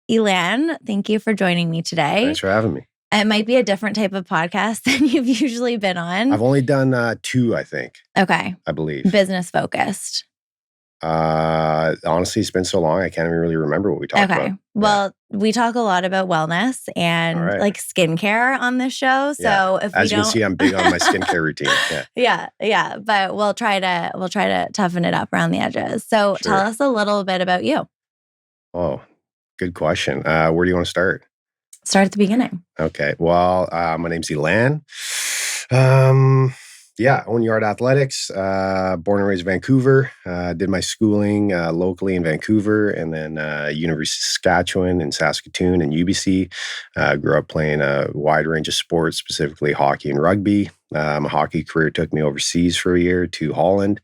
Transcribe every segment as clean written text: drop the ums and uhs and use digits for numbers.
Ilan, thank you for joining me today. Thanks for having me. It might be a different type of podcast than you've usually been on. I've only done 2, I think. Okay. I believe. Business focused. Honestly, it's been so long, I can't even really remember what we talked about. Well, we talk a lot about wellness and like skincare on this show. So if as you can see, I'm big on my skincare routine. Yeah. But we'll try to toughen it up around the edges. So tell us a little bit about you. Oh, good question. Where do you want to start? Start at the beginning. Okay. Well, my name's Ilan. Own Yard Athletics. Born and raised in Vancouver. Did my schooling locally in Vancouver, and then University of Saskatchewan in Saskatoon and UBC. Grew up playing a wide range of sports, specifically hockey and rugby. My hockey career took me overseas for a year to Holland.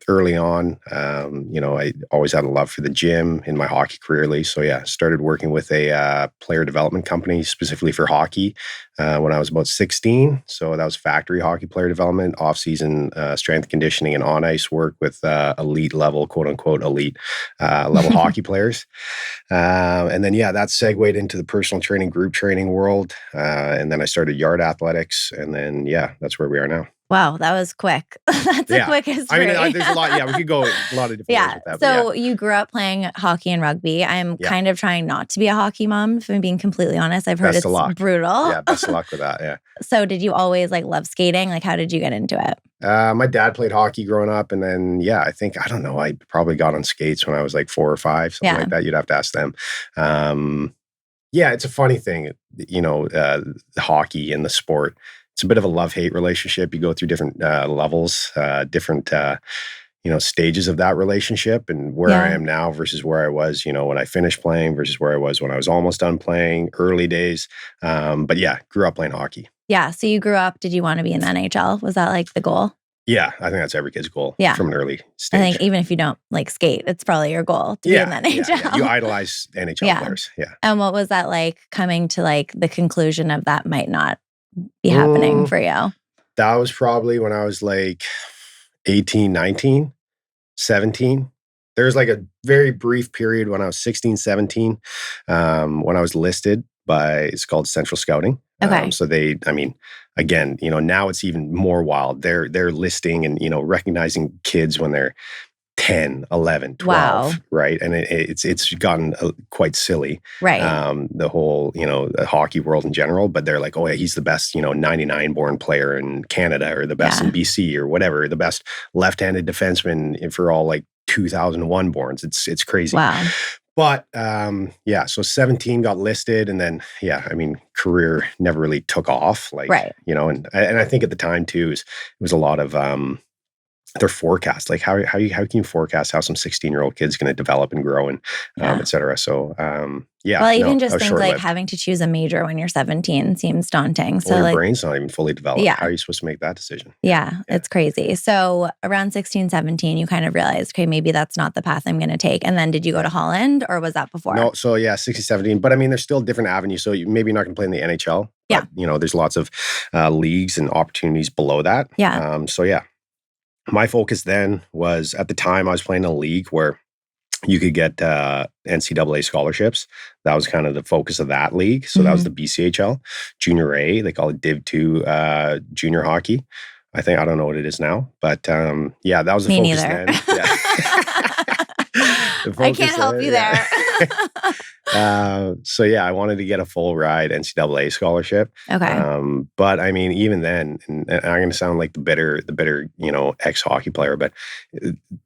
Early on, I always had a love for the gym in my hockey career, at least. So started working with a player development company specifically for hockey when I was about 16. So that was factory hockey player development, off-season strength conditioning and on-ice work with elite level, quote unquote, elite level hockey players. And then, that segued into the personal training, group training world. And then I started Yard Athletics. And then, that's where we are now. Wow, that was quick. That's a quick history. I mean, there's a lot. Yeah, we could go a lot of different ways with that. So you grew up playing hockey and rugby. I'm kind of trying not to be a hockey mom, if I'm being completely honest. I've heard it's brutal. Yeah, best of luck with that, yeah. So did you always love skating? How did you get into it? My dad played hockey growing up. And then, I probably got on skates when I was 4 or 5, something like that. You'd have to ask them. It's a funny thing, hockey and the sport. It's a bit of a love-hate relationship. You go through different levels, different stages of that relationship, and where I am now versus where I was, when I finished playing versus where I was when I was almost done playing, early days. Grew up playing hockey. Yeah. So you grew up, did you want to be in the NHL? Was that the goal? Yeah, I think that's every kid's goal from an early stage. I think even if you don't skate, it's probably your goal to be in the NHL. Yeah. You idolize NHL players. Yeah. And what was that coming to the conclusion of that might not be happening for you? That was probably when I was 18, 19, 17. There was a very brief period when I was 16, 17, when I was listed by, it's called Central Scouting. Okay. So again, now it's even more wild. They're listing and, recognizing kids when they're 10, 11, 12, right? And it's gotten quite silly. Right. The whole, the hockey world in general, but they're oh yeah, he's the best, 99 born player in Canada, or the best in BC, or whatever, the best left-handed defenseman for all 2001 borns. It's crazy. Wow. But so 17 got listed, and then career never really took off. And I think at the time too, it was a lot of their forecast, how can you forecast how some 16-year-old kid's going to develop and grow and et cetera. So well, I even just think having to choose a major when you're 17 seems daunting. So your brain's not even fully developed. Yeah. How are you supposed to make that decision? Yeah, it's crazy. So around 16, 17, you kind of realized, okay, maybe that's not the path I'm going to take. And then did you go to Holland, or was that before? No, so 16, 17. But there's still different avenues. So maybe you're not going to play in the NHL. Yeah. But, there's lots of leagues and opportunities below that. Yeah. My focus then was, at the time, I was playing in a league where you could get NCAA scholarships. That was kind of the focus of that league. So that was the BCHL, Junior A. They call it Div 2 junior hockey. I don't know what it is now. But that was the Me focus neither. then. Yeah. I can't help you there. I wanted to get a full ride NCAA scholarship. Okay. But even then, and I'm going to sound like the bitter, ex-hockey player, but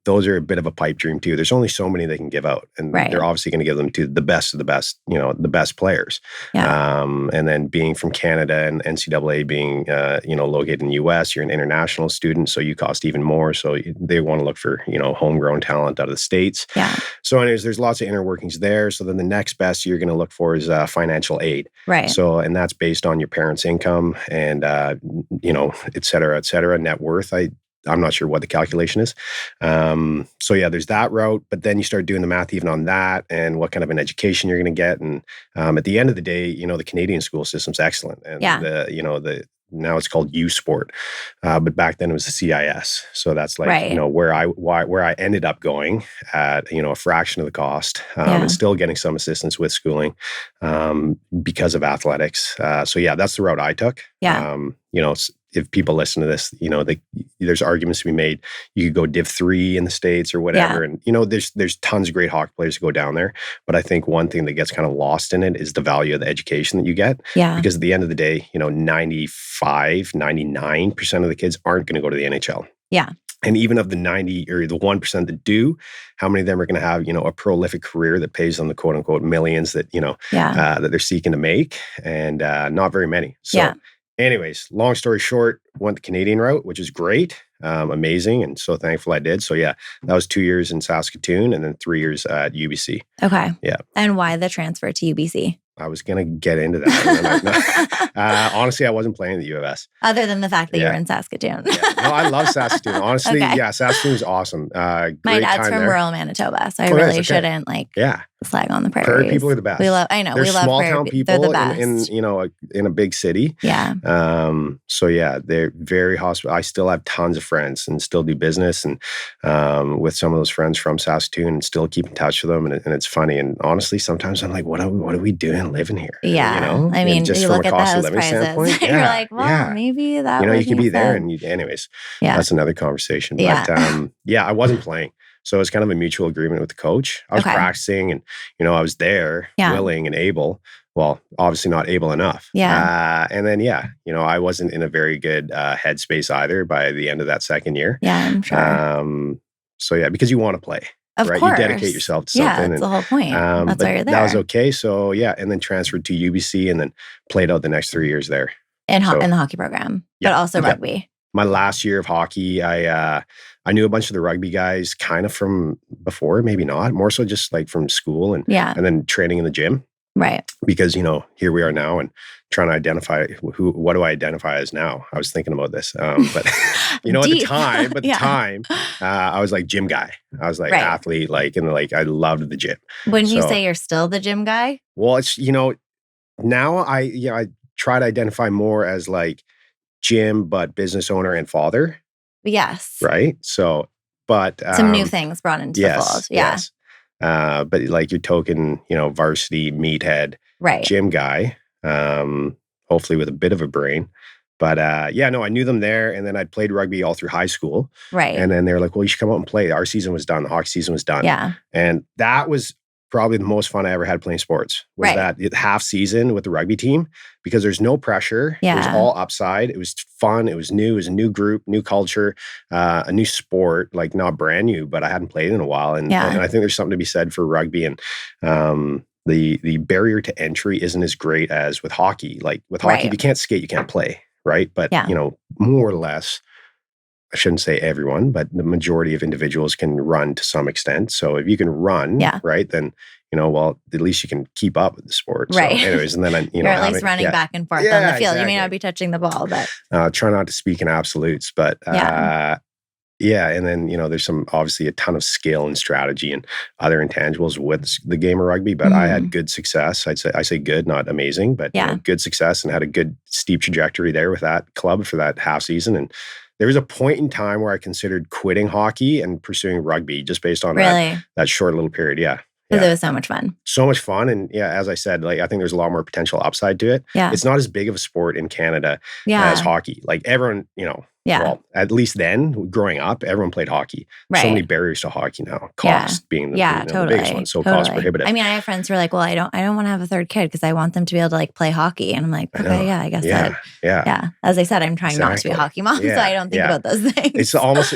those are a bit of a pipe dream too. There's only so many they can give out, and they're obviously going to give them to the best of the best, the best players. Yeah. And then being from Canada and NCAA being, located in the US, you're an international student, so you cost even more. So they want to look for, homegrown talent out of the States. Yeah. So anyways, there's lots of inner workings there. So then the next best you're going to look for is financial aid. Right. So, and that's based on your parents' income and, et cetera, net worth. I'm not sure what the calculation is. There's that route, but then you start doing the math even on that and what kind of an education you're going to get. And at the end of the day, the Canadian school system's excellent. And now it's called U Sport, but back then it was the CIS. So that's like Right. where I ended up going at a fraction of the cost, Yeah. and still getting some assistance with schooling because of athletics. So yeah, that's the route I took. Yeah. If people listen to this, there's arguments to be made. You could go Div 3 in the States or whatever. Yeah. And, there's tons of great hockey players who go down there. But I think one thing that gets kind of lost in it is the value of the education that you get. Yeah. Because at the end of the day, 95, 99% of the kids aren't going to go to the NHL. Yeah. And even of the 90 or the 1% that do, how many of them are going to have, a prolific career that pays them the quote unquote millions that, that they're seeking to make? And not very many. So anyways, long story short, went the Canadian route, which is great, amazing. And so thankful I did. So yeah, that was 2 years in Saskatoon and then 3 years at UBC. Okay. Yeah. And why the transfer to UBC? I was going to get into that. Honestly, I wasn't playing the U of S. Other than the fact that you're in Saskatoon. No, I love Saskatoon. Honestly, Saskatoon is awesome. My dad's from rural Manitoba, so I really shouldn't slag on the prairies. Prairie people are the best. We love small town people they're the best. in a big city. Yeah. So yeah, they're very hospitable. I still have tons of friends and still do business and with some of those friends from Saskatoon and still keep in touch with them. And it's funny. And honestly, sometimes I'm like, what are we doing living here? Yeah. I mean, just you from look a at cost of those living prices. standpoint. You're like, well, maybe that you could be there and anyways, that's another conversation. But I wasn't playing. So it was kind of a mutual agreement with the coach. I was practicing and, I was there willing and able. Well, obviously not able enough. Yeah. And then, I wasn't in a very good headspace either by the end of that second year. Yeah, I'm sure. So yeah, because you want to play. Of right? course. You dedicate yourself to something. Yeah, that's the whole point. That's why you're there. That was okay. So yeah, and then transferred to UBC and then played out the next 3 years there. In the hockey program, but also rugby. My last year of hockey, I knew a bunch of the rugby guys kind of from before, maybe not, more so just like from school and then training in the gym. Right. Because, here we are now and trying to identify what do I identify as now? I was thinking about this. But, at the time, I was like gym guy. I was like athlete, I loved the gym. Wouldn't you say you're still the gym guy? Well, it's, now I try to identify more as like gym, but business owner and father. Yes. Right. So, but some new things brought into the fold. Yeah. Yes. But like your token, varsity meathead, gym guy, hopefully with a bit of a brain. But I knew them there. And then I'd played rugby all through high school. Right. And then they were like, well, you should come out and play. Our season was done. The hockey season was done. Yeah. And that was probably the most fun I ever had playing sports was that half season with the rugby team because there's no pressure. Yeah. It was all upside. It was fun. It was new. It was a new group, new culture, a new sport, like not brand new, but I hadn't played in a while. And I think there's something to be said for rugby and, the barrier to entry isn't as great as with hockey. Like with hockey, if you can't skate, you can't play. Right. But, more or less, I shouldn't say everyone, but the majority of individuals can run to some extent. So if you can run, right, then, at least you can keep up with the sport. Right. So anyways, and then, you're at least running back and forth on the field. Exactly. You may not be touching the ball, but. Try not to speak in absolutes, but and then, there's obviously a ton of skill and strategy and other intangibles with the game of rugby, but I had good success. I say good, not amazing, but good success and had a good steep trajectory there with that club for that half season. And there was a point in time where I considered quitting hockey and pursuing rugby just based on that short little period. Yeah. Because it was so much fun. So much fun. And as I said, I think there's a lot more potential upside to it. Yeah. It's not as big of a sport in Canada as hockey. Like everyone, well, at least then growing up, everyone played hockey. Right. So many barriers to hockey now. Cost being the biggest one. So cost prohibitive. I mean, I have friends who are like, well, I don't want to have a third kid because I want them to be able to play hockey. And I'm like, okay, I guess that. Yeah. As I said, I'm trying not to be a hockey mom, so I don't think about those things. It's almost,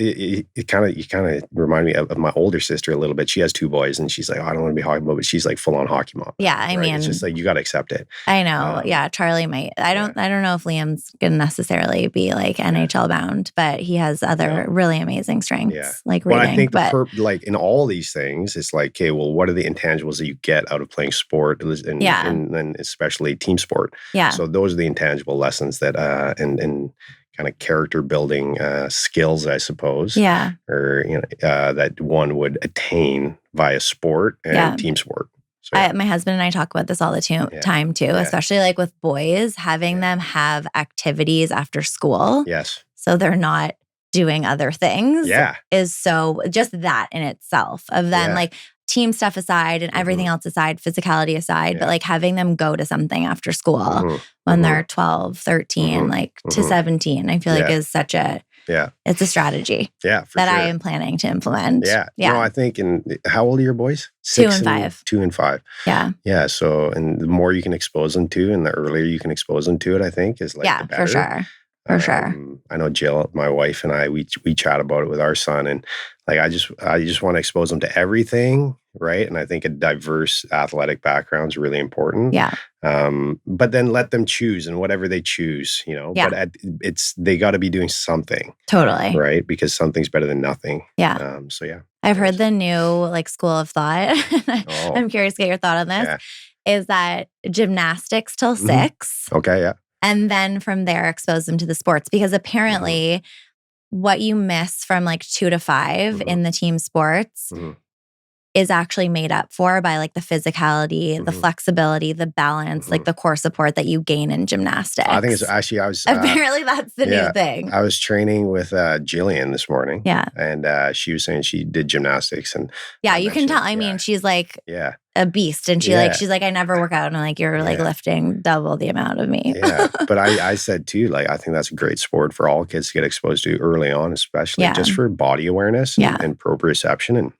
it kind of remind me of my older sister a little bit. She has 2 boys and she's like, oh, I don't want to be a hockey mom, but she's like full on hockey mom. Yeah. I mean, it's just like, you got to accept it. I know. Charlie might. I don't know if Liam's going to necessarily be like NHL bound, but he has other really amazing strengths, like reading. Well, I think in all these things, it's like, okay, well, what are the intangibles that you get out of playing sport and especially team sport? Yeah. So those are the intangible lessons that, and kind of character building skills, I suppose. Yeah. Or, that one would attain via sport and team sport. So, yeah. My husband and I talk about this all the time too, especially like with boys, having them have activities after school. Yes. So they're not doing other things. Is so just that in itself of them like team stuff aside and everything else aside, physicality aside, but like having them go to something after school when they're 12, 13, like to 17, I feel like is such a, it's a strategy that I am planning to implement. No, I think how old are your boys? 2 and 5. 2 and 5. Yeah. So, and the more you can expose them to and the earlier you can expose them to it, I think is like the better. For sure. I know Jill, my wife, and I, we chat about it with our son, and like I just want to expose them to everything, right? And I think a diverse athletic background is really important. But then let them choose, and whatever they choose, you know. But they got to be doing something, totally, right? Because something's better than nothing. So I've heard the new like school of thought. I'm curious to get your thought on this. Is that gymnastics till 6? Okay, and then from there, expose them to the sports. Because apparently what you miss from like 2 to 5 in the team sports is actually made up for by like the physicality, the flexibility, the balance, like the core support that you gain in gymnastics. I think it's actually, apparently that's the new thing. I was training with Jillian this morning. And she was saying she did gymnastics. And you can tell. I mean, she's like a beast. And she's like, I never work out. And I'm like, you're like lifting double the amount of me. But I said too, like, I think that's a great sport for all kids to get exposed to early on, especially just for body awareness and proprioception and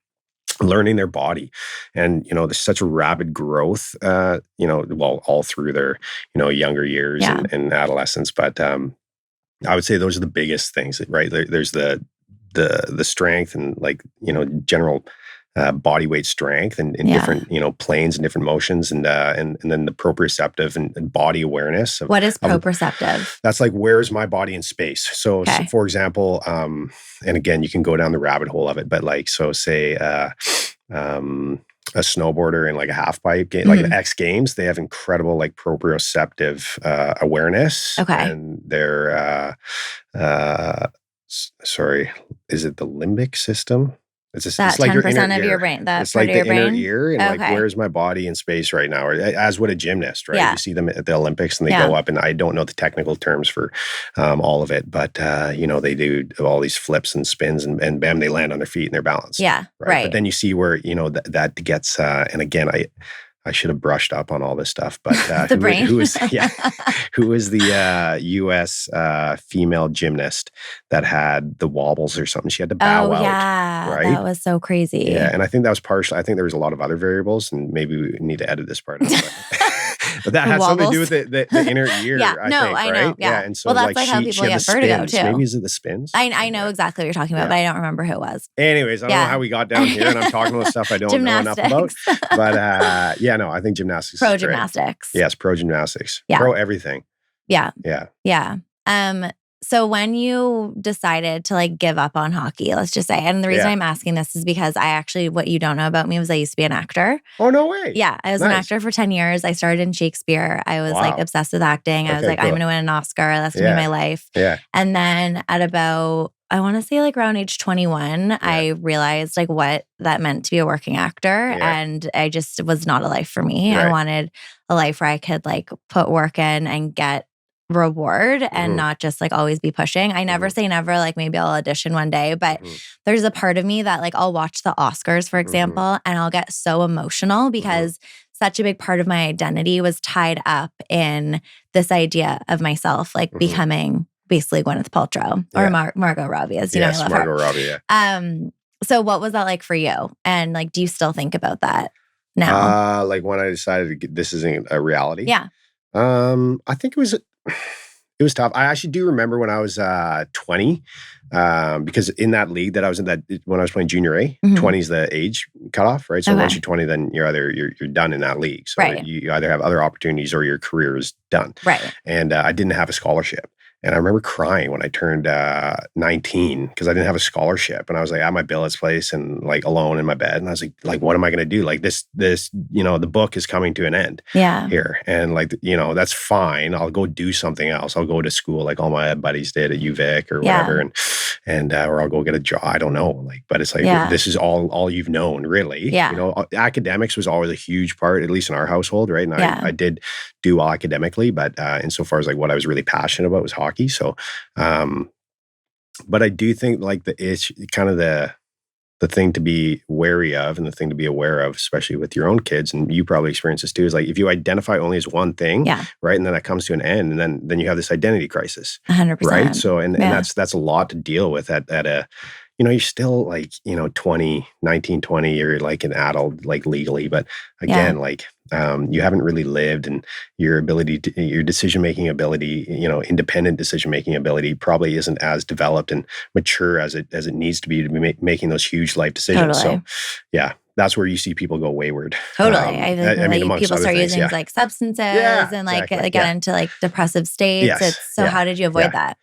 learning their body. And, you know, there's such a rapid growth, you know, well, all through their, you know, younger years and adolescence. But I would say those are the biggest things, right? There's the strength and like, you know, general body weight strength and different, you know, planes and different motions and then the proprioceptive and body awareness. What is proprioceptive? That's like, where's my body in space? So for example, and again, you can go down the rabbit hole of it, but like, so say a snowboarder in like a half pipe game, like an X Games, they have incredible like proprioceptive awareness. And they're, is it the limbic system? It's like 10% of your brain. It's like the inner ear and like, where's my body in space right now? Or as would a gymnast, right? You see them at the Olympics and they go up, and I don't know the technical terms for all of it, but you know, they do all these flips and spins and bam, they land on their feet and they're balanced. Right. But then you see where, you know, that gets, and again, I should have brushed up on all this stuff, but the brain. who is the U.S. Female gymnast that had the wobbles or something? She had to bow out. Right? That was so crazy. Yeah, and I think that was partial. I think there was a lot of other variables, and maybe we need to edit this part out. But that has something to do with the inner ear. I know. Yeah, and so that's like how people get vertigo too. Maybe is it the spins? I know exactly what you're talking about, but I don't remember who it was. Anyways, I don't know how we got down here, and I'm talking about stuff I don't know enough about. But I think gymnastics. Pro gymnastics. Yes, pro gymnastics. Pro everything. Yeah. So when you decided to like give up on hockey, let's just say, and the reason I'm asking this is because what you don't know about me was I used to be an actor. Oh, no way. Yeah. I was an actor for 10 years. I started in Shakespeare. I was like obsessed with acting. I was like, I'm going to win an Oscar. That's going to be my life. And then at about, I want to say like around age 21, I realized like what that meant to be a working actor. And I just was not a life for me. I wanted a life where I could like put work in and get reward and not just like always be pushing. I never say never, like maybe I'll audition one day, but there's a part of me that like I'll watch the Oscars, for example, and I'll get so emotional because such a big part of my identity was tied up in this idea of myself, like becoming basically Gwyneth Paltrow or Margot Robbie, as you know, I love Margot her. Robbie, So what was that like for you? And like, do you still think about that now? Like when I decided this isn't a reality? Yeah. I think it was tough. I actually do remember when I was 20, because in that league that I was in, that when I was playing junior A, 20 is the age cutoff, right? So once you're 20, then you're done in that league. So you either have other opportunities or your career is done. Right. And I didn't have a scholarship. And I remember crying when I turned 19 because I didn't have a scholarship. And I was like at my billet's place and like alone in my bed. And I was like, what am I going to do? Like this, you know, the book is coming to an end here. And like, you know, that's fine. I'll go do something else. I'll go to school like all my buddies did at UVic or whatever. and or I'll go get a job. I don't know, like, but it's like this is all you've known, really. Yeah. You know, academics was always a huge part, at least in our household, right? And I did do well academically, but insofar as like what I was really passionate about was hockey. So, but I do think like the thing to be wary of and the thing to be aware of, especially with your own kids, and you probably experience this too, is like if you identify only as one thing, right, and then that comes to an end, and then you have this identity crisis, 100%, right? So, and that's a lot to deal with at a, you know, you're still like, you know, 19, 20, you're like an adult, like legally, but again, like you haven't really lived, and your decision-making ability, you know, independent decision-making ability probably isn't as developed and mature as it needs to be making those huge life decisions. Totally. So yeah, that's where you see people go wayward. Totally. I mean, people start using like substances and like get into like depressive states. Yes. So how did you avoid that?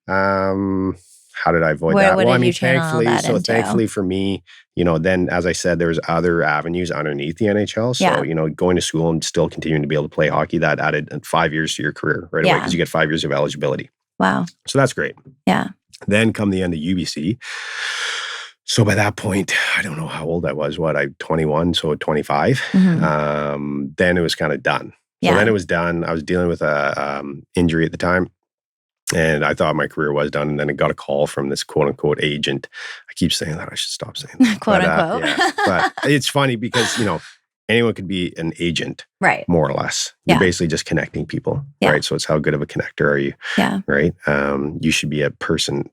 How did I avoid that? Well, I mean, thankfully for me, you know, then as I said, there's other avenues underneath the NHL. So, you know, going to school and still continuing to be able to play hockey, that added 5 years to your career right away, because you get 5 years of eligibility. Wow. So that's great. Yeah. Then come the end of UBC. So by that point, I don't know how old I was. I'm 21, so 25. Mm-hmm. Then it was kind of done. So then it was done. I was dealing with a injury at the time. And I thought my career was done. And then I got a call from this quote unquote agent. I keep saying that. I should stop saying that. Quote unquote. But it's funny because, you know, anyone could be an agent, right? More or less. You're basically just connecting people, right? So it's how good of a connector are you? Yeah. Right? You should be a person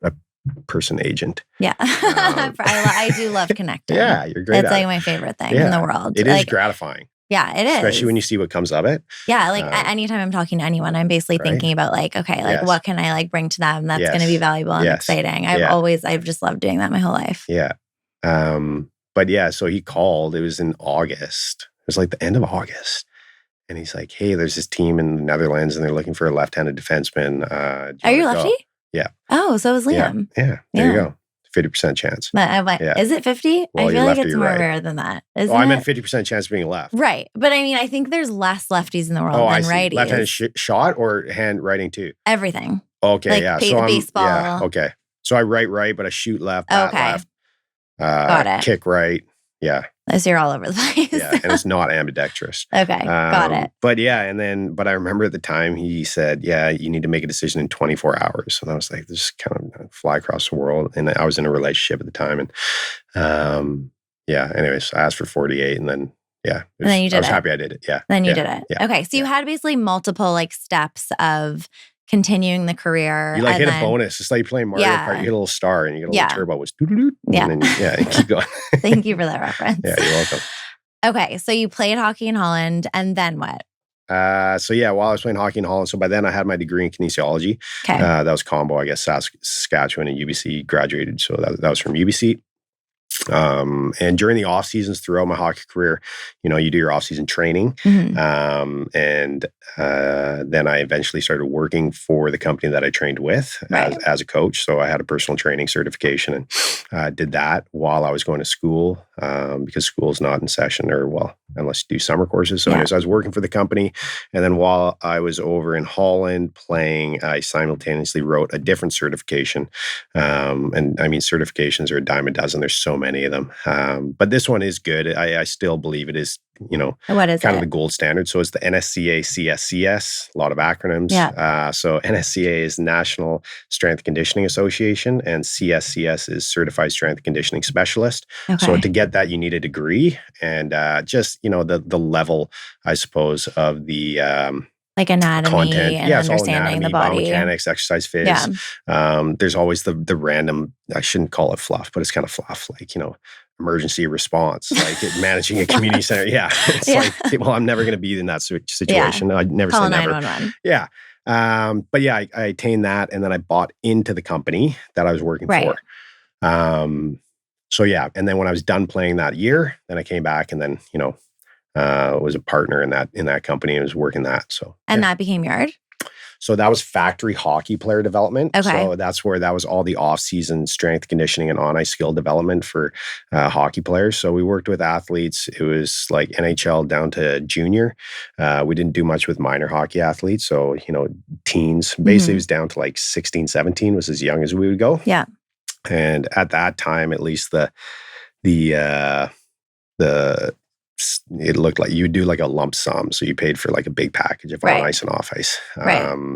agent. Yeah. I do love connecting. Yeah, you're great. It's like my favorite thing in the world. It is gratifying. Yeah, it is. Especially when you see what comes of it. Yeah, like anytime I'm talking to anyone, I'm basically thinking about like, okay, like what can I like bring to them that's going to be valuable and exciting. I've just loved doing that my whole life. Yeah. But yeah, so he called. It was in August. It was like the end of August. And he's like, hey, there's this team in the Netherlands and they're looking for a left-handed defenseman. Are you lefty? Yeah. Oh, so is Liam. Yeah. There you go. 50% chance. Is it 50? Well, I feel like it's more rare than that. I meant 50% chance of being left. Right. But I mean, I think there's less lefties in the world than righties. Left-handed shot or hand writing too? Everything. Okay, like So baseball. Yeah, okay. So I right, but I shoot left, bat left. Got it. Kick right. Yeah. So you're all over the place. Yeah, and it's not ambidextrous. Okay, got it. But yeah, but I remember at the time he said, yeah, you need to make a decision in 24 hours. And I was like, this is kind of fly across the world. And I was in a relationship at the time. And anyways, I asked for 48 and then, and then you did it. I was happy I did it. Yeah. Then you did it. Yeah. Okay, so you had basically multiple like steps of continuing the career. You like hit a bonus. It's like playing Mario Kart. You hit a little star and you get a little turbo. Which and then, you keep going. Thank you for that reference. Yeah, you're welcome. Okay, so you played hockey in Holland and then what? While I was playing hockey in Holland, so by then I had my degree in kinesiology. Okay. That was combo, I guess, Saskatchewan and UBC graduated. So that was from UBC. And during the off seasons throughout my hockey career, you know, you do your off season training. Mm-hmm. Then I eventually started working for the company that I trained with as a coach. So I had a personal training certification and did that while I was going to school, because school's not in session unless you do summer courses. So anyways, I was working for the company. And then while I was over in Holland playing, I simultaneously wrote a different certification. And I mean, certifications are a dime a dozen. There's so many of them. But this one is good. I still believe it is, you know, what is kind of the gold standard. So it's the NSCA CSCS, a lot of acronyms. Yeah. So NSCA is National Strength Conditioning Association and CSCS is Certified Strength Conditioning Specialist. Okay. So to get that, you need a degree and just, you know, the level, I suppose, of the like anatomy content. And understanding the body. Biomechanics, exercise phys. Yeah. There's always the random, I shouldn't call it fluff, but it's kind of fluff, like, you know, emergency response, like managing a community center. Yeah. It's like, well, I'm never going to be in that situation. I'd never say never. 911. Yeah. But yeah, I attained that. And then I bought into the company that I was working for. So yeah. And then when I was done playing that year, then I came back and then, you know, was a partner in that company and was working that. So that became Yard? So that was factory hockey player development. Okay. So that was all the off-season strength conditioning and on-ice skill development for hockey players. So we worked with athletes. It was like NHL down to junior. We didn't do much with minor hockey athletes. So, you know, teens. Basically, it was down to like 16, 17 was as young as we would go. Yeah. And at that time, at least the it looked like you do like a lump sum. So you paid for like a big package of on ice and off ice.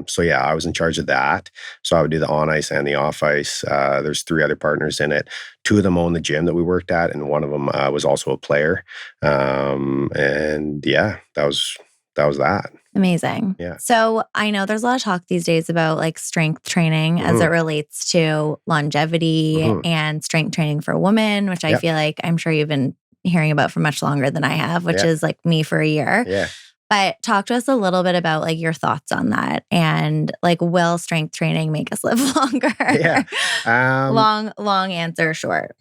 So yeah, I was in charge of that. So I would do the on ice and the off ice. There's 3 other partners in it. 2 of them owned the gym that we worked at, and one of them was also a player. And yeah, that was that. Amazing. Yeah. So I know there's a lot of talk these days about like strength training as it relates to longevity and strength training for women, which I feel like I'm sure you've been hearing about for much longer than I have, which is like me for a year. Yeah. But talk to us a little bit about like your thoughts on that, and like, will strength training make us live longer? Yeah. Long answer short.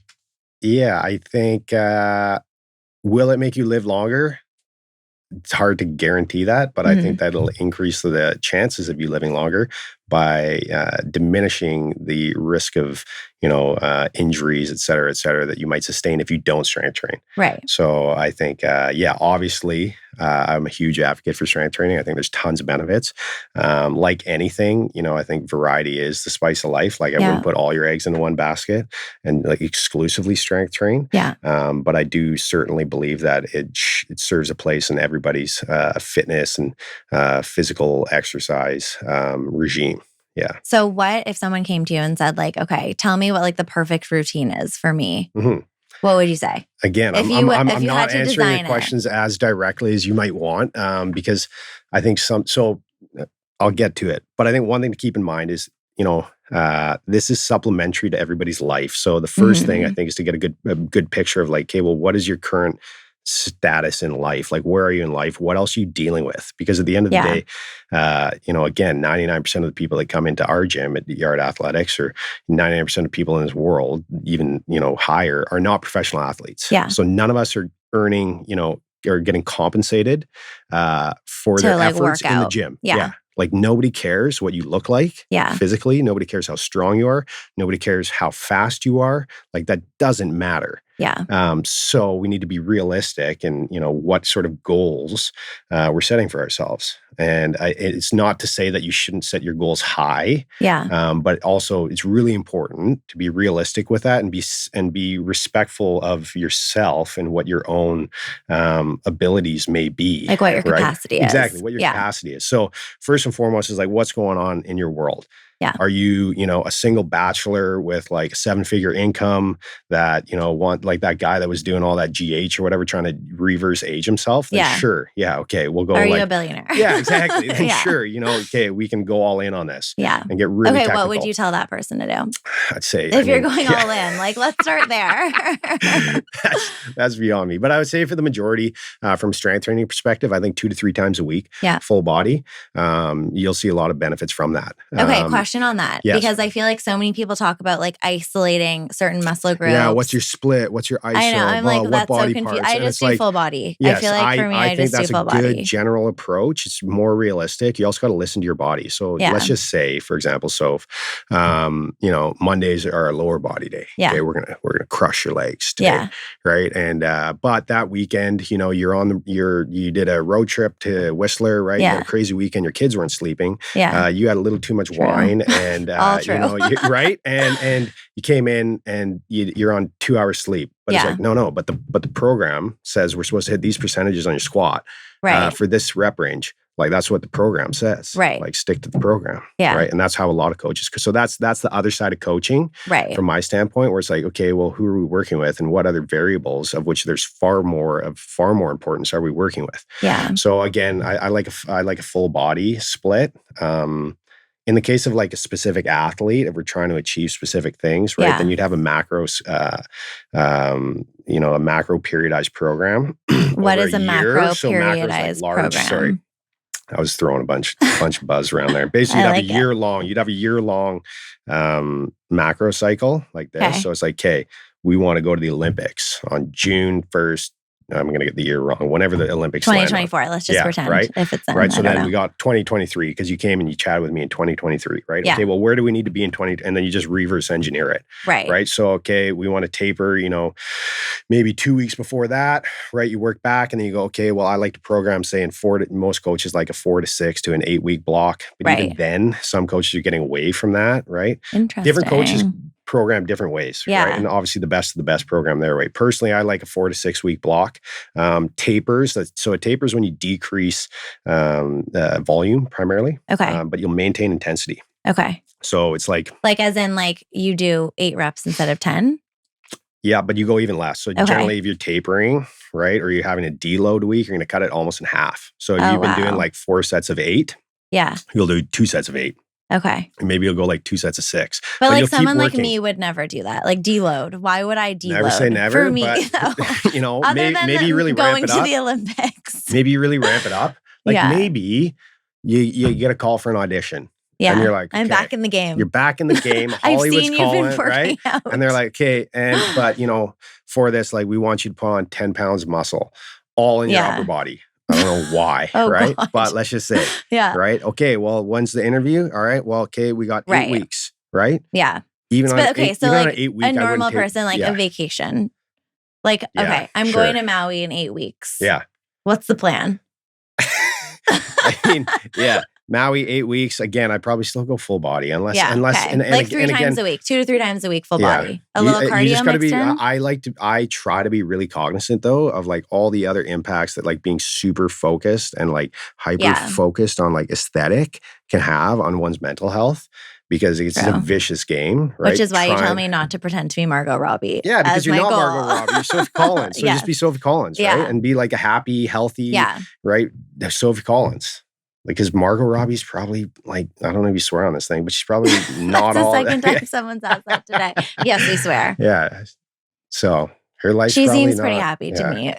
Yeah, I think, will it make you live longer? It's hard to guarantee that, but I think that'll increase the chances of you living longer by diminishing the risk of, injuries, et cetera, that you might sustain if you don't strength train. Right. So I think, obviously, I'm a huge advocate for strength training. I think there's tons of benefits. Like anything, I think variety is the spice of life. Like I wouldn't put all your eggs into one basket and like exclusively strength train. Yeah. But I do certainly believe that it serves a place in everybody's fitness and physical exercise regime. Yeah. So what if someone came to you and said like, okay, tell me what like the perfect routine is for me? What would you say? Again, I'm not answering the questions as directly as you might want, because I think so I'll get to it. But I think one thing to keep in mind is, this is supplementary to everybody's life. So the first thing I think is to get a good picture of like, okay, well, what is your current status in life? Like, where are you in life? What else are you dealing with? Because at the end of the day, again, 99% of the people that come into our gym at Yard Athletics, or 99% of people in this world, even, higher, are not professional athletes. Yeah. So none of us are earning, or getting compensated for their efforts in the gym. Yeah. Like nobody cares what you look like physically. Nobody cares how strong you are. Nobody cares how fast you are. Like that doesn't matter. Yeah. So we need to be realistic in, what sort of goals we're setting for ourselves. And it's not to say that you shouldn't set your goals high. Yeah. But also it's really important to be realistic with that and be respectful of yourself and what your own abilities may be. Like what your capacity is. Exactly. What your capacity is. So first and foremost is like, what's going on in your world? Yeah. Are you, a single bachelor with like a 7-figure income that, want like that guy that was doing all that GH or whatever, trying to reverse age himself? Then sure. Yeah. Okay. We'll go. Are you a billionaire? Yeah, exactly. Then sure. Okay, we can go all in on this. Yeah. And get really technical. What would you tell that person to do? I'd say, if you're going all in, like, let's start there. that's beyond me. But I would say for the majority, from strength training perspective, I think 2 to 3 times a week, full body, you'll see a lot of benefits from that. Okay. Question on that, because I feel like so many people talk about like isolating certain muscle groups. Yeah, what's your split? What's your ISO? I know. I'm like, that's so confused. I just do full body. I feel like for me, I just do full body. I think that's a good general approach. It's more realistic. You also got to listen to your body. So let's just say, for example, Mondays are a lower body day. Yeah. Okay, we're gonna crush your legs today. Yeah. Right. And but that weekend, you did a road trip to Whistler, right? Yeah. You had a crazy weekend. Your kids weren't sleeping. Yeah. You had a little too much wine, and all true. right? And you came in and you're on 2 hours sleep. But it's like, no, but the program says we're supposed to hit these percentages on your squat for this rep range. Like that's what the program says. Right. Like stick to the program. Yeah. Right. And that's how a lot of coaches. So that's the other side of coaching. Right. From my standpoint, where it's like, okay, well, who are we working with, and what other variables, of which there's far more importance, are we working with? Yeah. So again, I like a full body split. In the case of like a specific athlete, if we're trying to achieve specific things, right, then you'd have a macro periodized program. What is a macro periodized program? Sorry, I was throwing a bunch of buzz around there. Basically, you'd have a year long macro cycle like this. Okay. So it's like, okay, we want to go to the Olympics on June 1st. I'm going to get the year wrong. Whenever the Olympics 2024, let's just pretend. Right? If it's right. So then we got 2023, because you came and you chatted with me in 2023, right? Yeah. Okay, well, where do we need to be in 20? And then you just reverse engineer it. Right. Right. So, okay, we want to taper, maybe 2 weeks before that, right? You work back and then you go, okay, well, I like to program, say, most coaches like a 4 to 6 to an 8 week block. But even then, some coaches are getting away from that, right? Interesting. Different coaches program different ways, right? And obviously the best of the best program their way. Personally, I like a 4 to 6 week block. Tapers. So it tapers when you decrease volume primarily. Okay. But you'll maintain intensity. Okay. So it's like as in like you do 8 reps instead of 10? Yeah, but you go even less. So generally if you're tapering, right, or you're having a deload week, you're going to cut it almost in half. So if you've been doing like 4 sets of 8, you'll do 2 sets of 8. Okay. And maybe you'll go like 2 sets of 6. But like someone like me would never do that. Like deload. Why would I deload? Never say never. For me, but, you know, maybe you really ramp it up. Going to the Olympics. Maybe you really ramp it up. Like maybe you get a call for an audition. Yeah. And you're like, I'm back in the game. You're back in the game. Hollywood's calling, right? Out. And they're like, okay, but you know, for this, like we want you to put on 10 pounds of muscle all in your upper body. I don't know why, right? Gosh. But let's just say, right? Okay, well, when's the interview? All right, well, okay, we got 8 weeks, right? Yeah. Even on so like an 8 week, a normal person, like a vacation. Like, okay, I'm going to Maui in 8 weeks. Yeah. What's the plan? I mean, Maui 8 weeks. Again, I'd probably still go full body unless and like 3 times a week, 2 to 3 times a week, full body. A little cardio you just gotta mixed in. I try to be really cognizant though of like all the other impacts that like being super focused and like hyper focused on like aesthetic can have on one's mental health. Because it's a vicious game, right? Which is why you tell me not to pretend to be Margot Robbie. Yeah, because you're not Margot Robbie. You're Sophie Collins. So just be Sophie Collins, right? And be like a happy, healthy, right? Sophie Collins. Like, because Margot Robbie's probably like, I don't know if you swear on this thing, but she's probably not all. That's the second time someone's asked that today. Yes, we swear. Yeah. So her life. She seems pretty happy to me.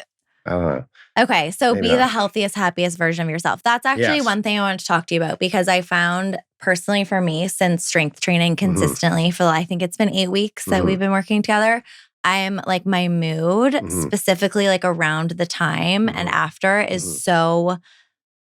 I don't know. Okay, so be the healthiest, happiest version of yourself. That's actually one thing I want to talk to you about because I found personally for me, since strength training consistently for I think it's been 8 weeks that we've been working together, I'm like my mood specifically like around the time and after is so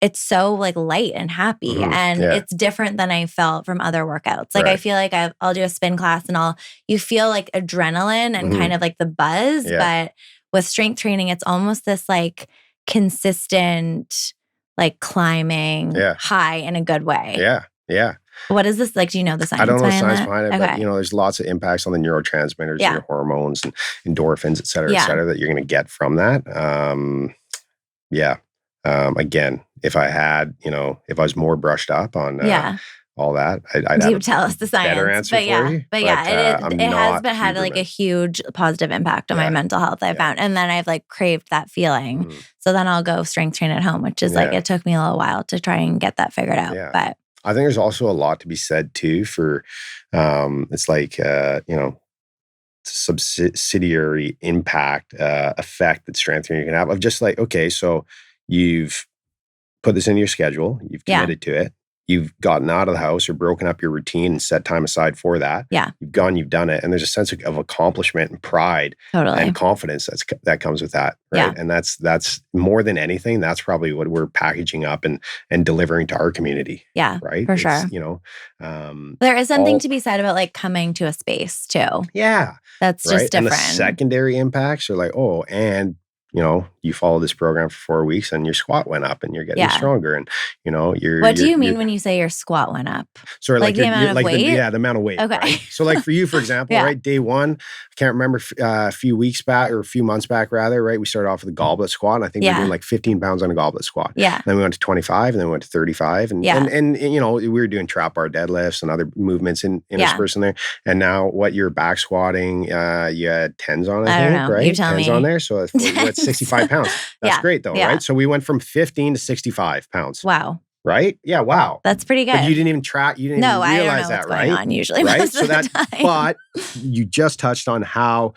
it's so like light and happy and it's different than I felt from other workouts. Like I feel like I'll do a spin class and you feel like adrenaline and kind of like the buzz, but with strength training, it's almost this like consistent, like climbing high in a good way. Yeah. Yeah. What is this? Like, do you know the science behind it? I don't know the science behind it, but you know, there's lots of impacts on the neurotransmitters, your hormones and endorphins, et cetera, that you're going to get from that. Again, if I had, if I was more brushed up on all that, I'd have tell us the science. Better answer for you. But it has had like a huge positive impact on my mental health, I found. And then I've like craved that feeling. So then I'll go strength train at home, which is like, it took me a little while to try and get that figured out. But I think there's also a lot to be said too for, it's like, subsidiary impact, effect that strength training can have of just like, okay, so you've put this in your schedule, you've committed to it. You've gotten out of the house or broken up your routine and set time aside for that. Yeah. You've gone, you've done it. And there's a sense of accomplishment and pride and confidence that comes with that. Right. Yeah. And that's more than anything, that's probably what we're packaging up and delivering to our community. Yeah. Right. For sure. There is something to be said about like coming to a space too. Yeah. That's just different. And the secondary impacts are like, you follow this program for 4 weeks and your squat went up and you're getting stronger. And, what do you mean when you say your squat went up? Sorry, like the amount of weight? The amount of weight. Okay. Right? So like for you, for example, right, day one, I can't remember a few weeks back or a few months back rather, right? We started off with a goblet squat. And I think we were doing like 15 pounds on a goblet squat. Yeah. And then we went to 25 and then we went to 35. And we were doing trap bar deadlifts and other movements in interspersed in there. And now you're back squatting, you had 10s on, I think, right? You tell 10s me. on there. So that's 65 pounds. That's great though, right? So we went from 15 to 65 pounds. Wow. Right? Yeah, wow. That's pretty good. But you didn't even track, you didn't even realize I don't know that, what's right? Going on usually right? Most so of the time. But you just touched on how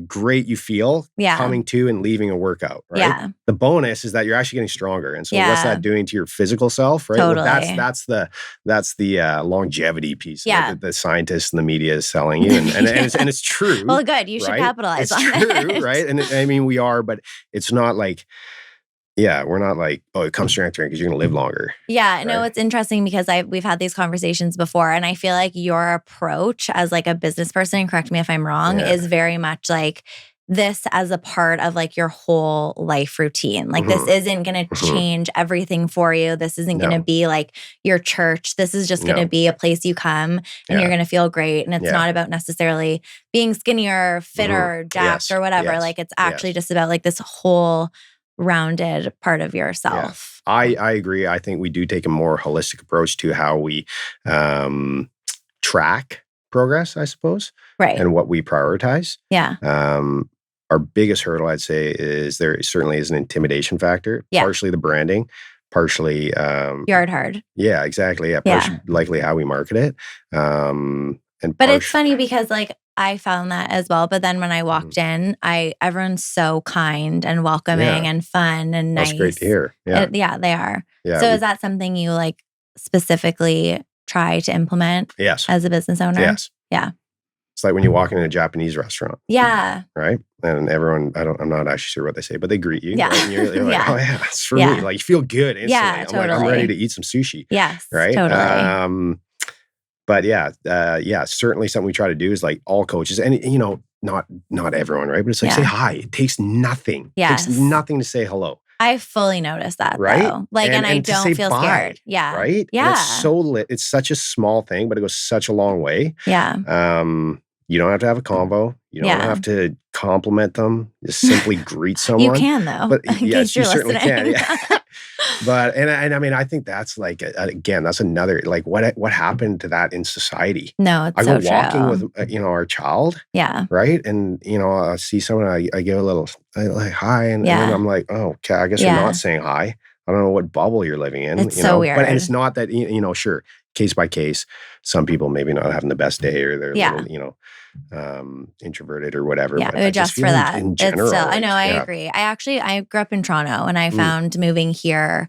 great you feel coming to and leaving a workout, right? Yeah. The bonus is that you're actually getting stronger. And so what's that doing to your physical self, right? Totally. Well, that's the longevity piece that the scientists and the media is selling you. And it's true. Well, good. You should capitalize on it. It's true, right? And we are, but it's not like, we're not like, it comes strength training because you're going to live longer. Yeah, no, it's interesting because we've had these conversations before, and I feel like your approach as like a business person, and correct me if I'm wrong, is very much like this as a part of like your whole life routine. Like this isn't going to change everything for you. This isn't going to be like your church. This is just going to be a place you come and you're going to feel great. And it's not about necessarily being skinnier, fitter, jacked or whatever. Like it's actually just about like this whole rounded part of yourself. I agree. I think we do take a more holistic approach to how we track progress, I suppose. Right. And what we prioritize. Yeah. Our biggest hurdle, I'd say, is there certainly is an intimidation factor. Yeah. Partially the branding, partially yard hard. Yeah, exactly. Yeah, partially likely how we market it. But it's funny because like I found that as well. But then when I walked in, everyone's so kind and welcoming and fun and nice. That's great to hear. Yeah, they are. Yeah, so is that something you like specifically try to implement? Yes. As a business owner? Yes. Yeah. It's like when you walk in a Japanese restaurant. Yeah. Right? And everyone, I'm not actually sure what they say, but they greet you. Yeah. Right? And you're like, oh yeah, it's for me. Like you feel good instantly. Yeah, totally. I'm ready to eat some sushi. Yes, right? Totally. But certainly something we try to do is like all coaches, and not everyone, right? But it's like say hi. It takes nothing. Yes. It takes nothing to say hello. I fully noticed that, right? Though. Like, and I don't feel scared. Yeah. Right? Yeah. And it's so lit. It's such a small thing, but it goes such a long way. Yeah. You don't have to have a convo. You don't have to compliment them. Just simply greet someone. You can though. But yes, you certainly can. Yeah. But and I mean, I think that's like again, that's another like what happened to that in society. No, it's I so go walking with our child. Yeah. Right, and I see someone. I give a little like hi, and then I'm like, oh, okay, I guess you're not saying hi. I don't know what bubble you're living in. It's so weird. But it's not that sure, case by case. Some people maybe not having the best day, or they're a little, introverted or whatever. Yeah, but adjust for that. In general, it's still, I know, I agree. I grew up in Toronto, and I found moving here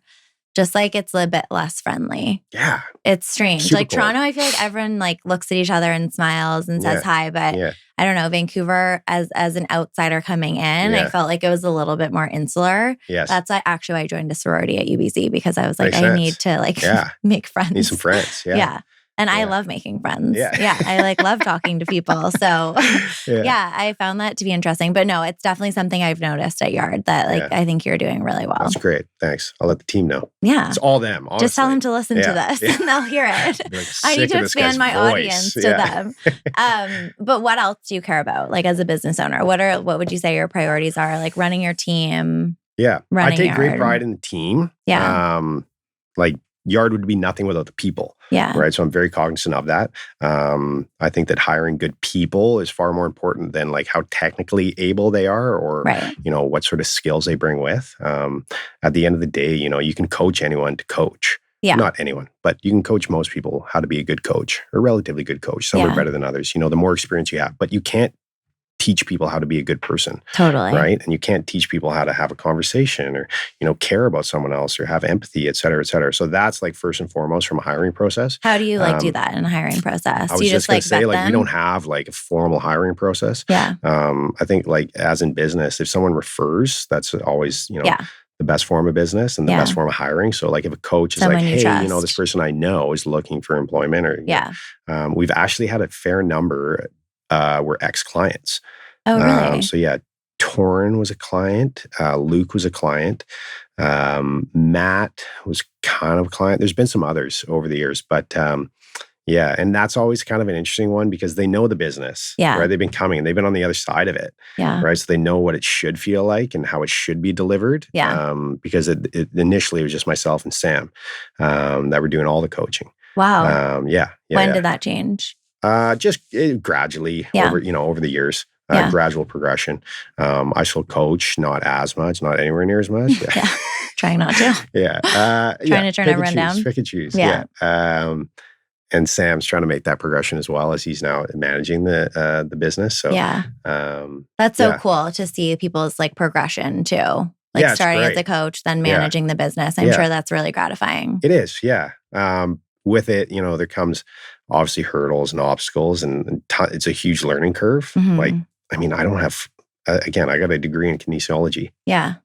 just like it's a bit less friendly. Yeah, it's strange. Super like cool. Toronto, I feel like everyone like looks at each other and smiles and says hi, but I don't know. Vancouver, as an outsider coming in, I felt like it was a little bit more insular. Yes, that's actually why I joined a sorority at UBC, because I was like, I need to like make friends. Need some friends. Yeah. And I love making friends. Yeah. I like love talking to people. So I found that to be interesting. But no, it's definitely something I've noticed at Yard that like I think you're doing really well. That's great. Thanks. I'll let the team know. Yeah. It's all them. Honestly. Just tell them to listen to this and they'll hear it. Like, I need to expand my audience to them. But what else do you care about? Like as a business owner, what would you say your priorities are? Like running your team? Yeah. I take great pride in the team. Yeah. Like Yard would be nothing without the people. Yeah. Right. So I'm very cognizant of that. I think that hiring good people is far more important than like how technically able they are or, what sort of skills they bring with. At the end of the day, you can coach anyone to coach. Yeah. Not anyone, but you can coach most people how to be a good coach, a relatively good coach. Some are better than others. The more experience you have, but you can't teach people how to be a good person. Totally. Right. And you can't teach people how to have a conversation or, care about someone else or have empathy, et cetera, et cetera. So that's like first and foremost from a hiring process. How do you do that in a hiring process? I was just going to say we don't have like a formal hiring process. Yeah. I think like as in business, if someone refers, that's always, the best form of business and the best form of hiring. So like if a coach is someone like, hey, trust. this person I know is looking for employment or, we've actually had a fair number were ex-clients. Oh, really? So Torin was a client. Luke was a client. Matt was kind of a client. There's been some others over the years, but and that's always kind of an interesting one because they know the business. Yeah. Right? They've been coming. They've been on the other side of it. Yeah. Right? So they know what it should feel like and how it should be delivered. Yeah. Because it initially it was just myself and Sam that were doing all the coaching. Wow. When did that change? Just gradually over the years. Gradual progression. I still coach, not as much, not anywhere near as much. Yeah. Trying not to. Trying to turn everyone down. Pick and choose. Yeah. And Sam's trying to make that progression as well as he's now managing the business. So that's so cool to see people's like progression too. Like starting as a coach, then managing the business. I'm sure that's really gratifying. It is. Yeah. With it, there comes obviously hurdles and obstacles and it's a huge learning curve. Mm-hmm. Like, I mean, I don't have, again, I got a degree in kinesiology. Yeah.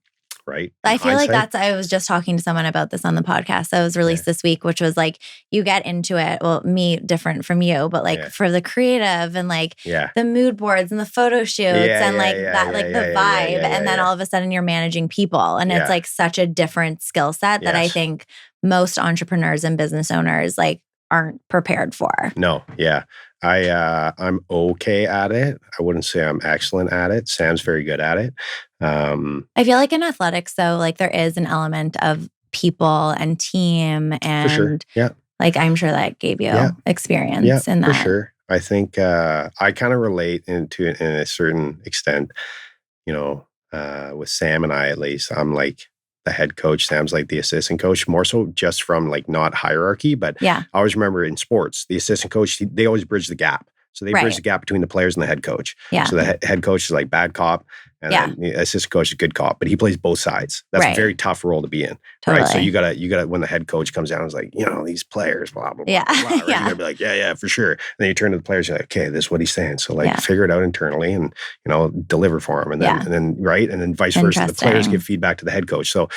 right? I feel like I was just talking to someone about this on the podcast that was released this week, which was like, you get into it. Well, me different from you, but like for the creative and like the mood boards and the photo shoots and like the vibe. And then all of a sudden you're managing people. And it's like such a different skill set that I think most entrepreneurs and business owners like aren't prepared for. No. Yeah. I'm okay at it. I wouldn't say I'm excellent at it. Sam's very good at it. I feel like in athletics, though, like there is an element of people and team, and for sure. like I'm sure that gave you experience in that. For sure. I think I kind of relate in a certain extent. You know, with Sam and I, at least, I'm like the head coach. Sam's like the assistant coach, more so just from like not hierarchy, but I always remember in sports, the assistant coach, they always bridge the gap. So they bridge the gap between the players and the head coach. So the head coach is like bad cop, and then the assistant coach is good cop, but he plays both sides. That's a very tough role to be in. Totally. Right. So you gotta when the head coach comes down and is like, you know, these players, blah, blah, blah, blah, right? You gotta be like, yeah, for sure. And then you turn to the players, you're like, okay, this is what he's saying. So like figure it out internally and, you know, deliver for him. And then vice versa. The players give feedback to the head coach. So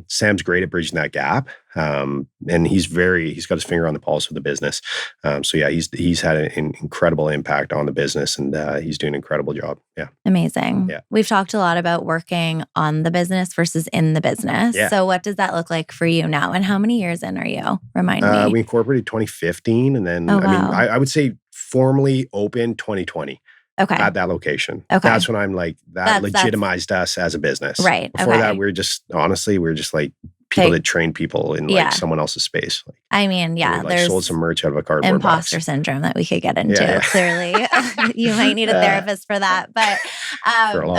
Sam's great at bridging that gap. And he's got his finger on the pulse of the business. So yeah, he's had an incredible impact on the business, and he's doing an incredible job. Yeah. Amazing. Yeah. We've talked a lot about working on the business versus in the business. Yeah. So what does that look like for you now? And how many years in are you? Remind me. We incorporated 2015, and then I would say formally open 2020. Okay. At that location. Okay. That's when I'm like, that legitimized us as a business. Right. Before that, we were just like people that train people in like someone else's space. Like, I mean, there's sold some merch out of a cardboard imposter box. syndrome that we could get into. Clearly, you might need a therapist for that. But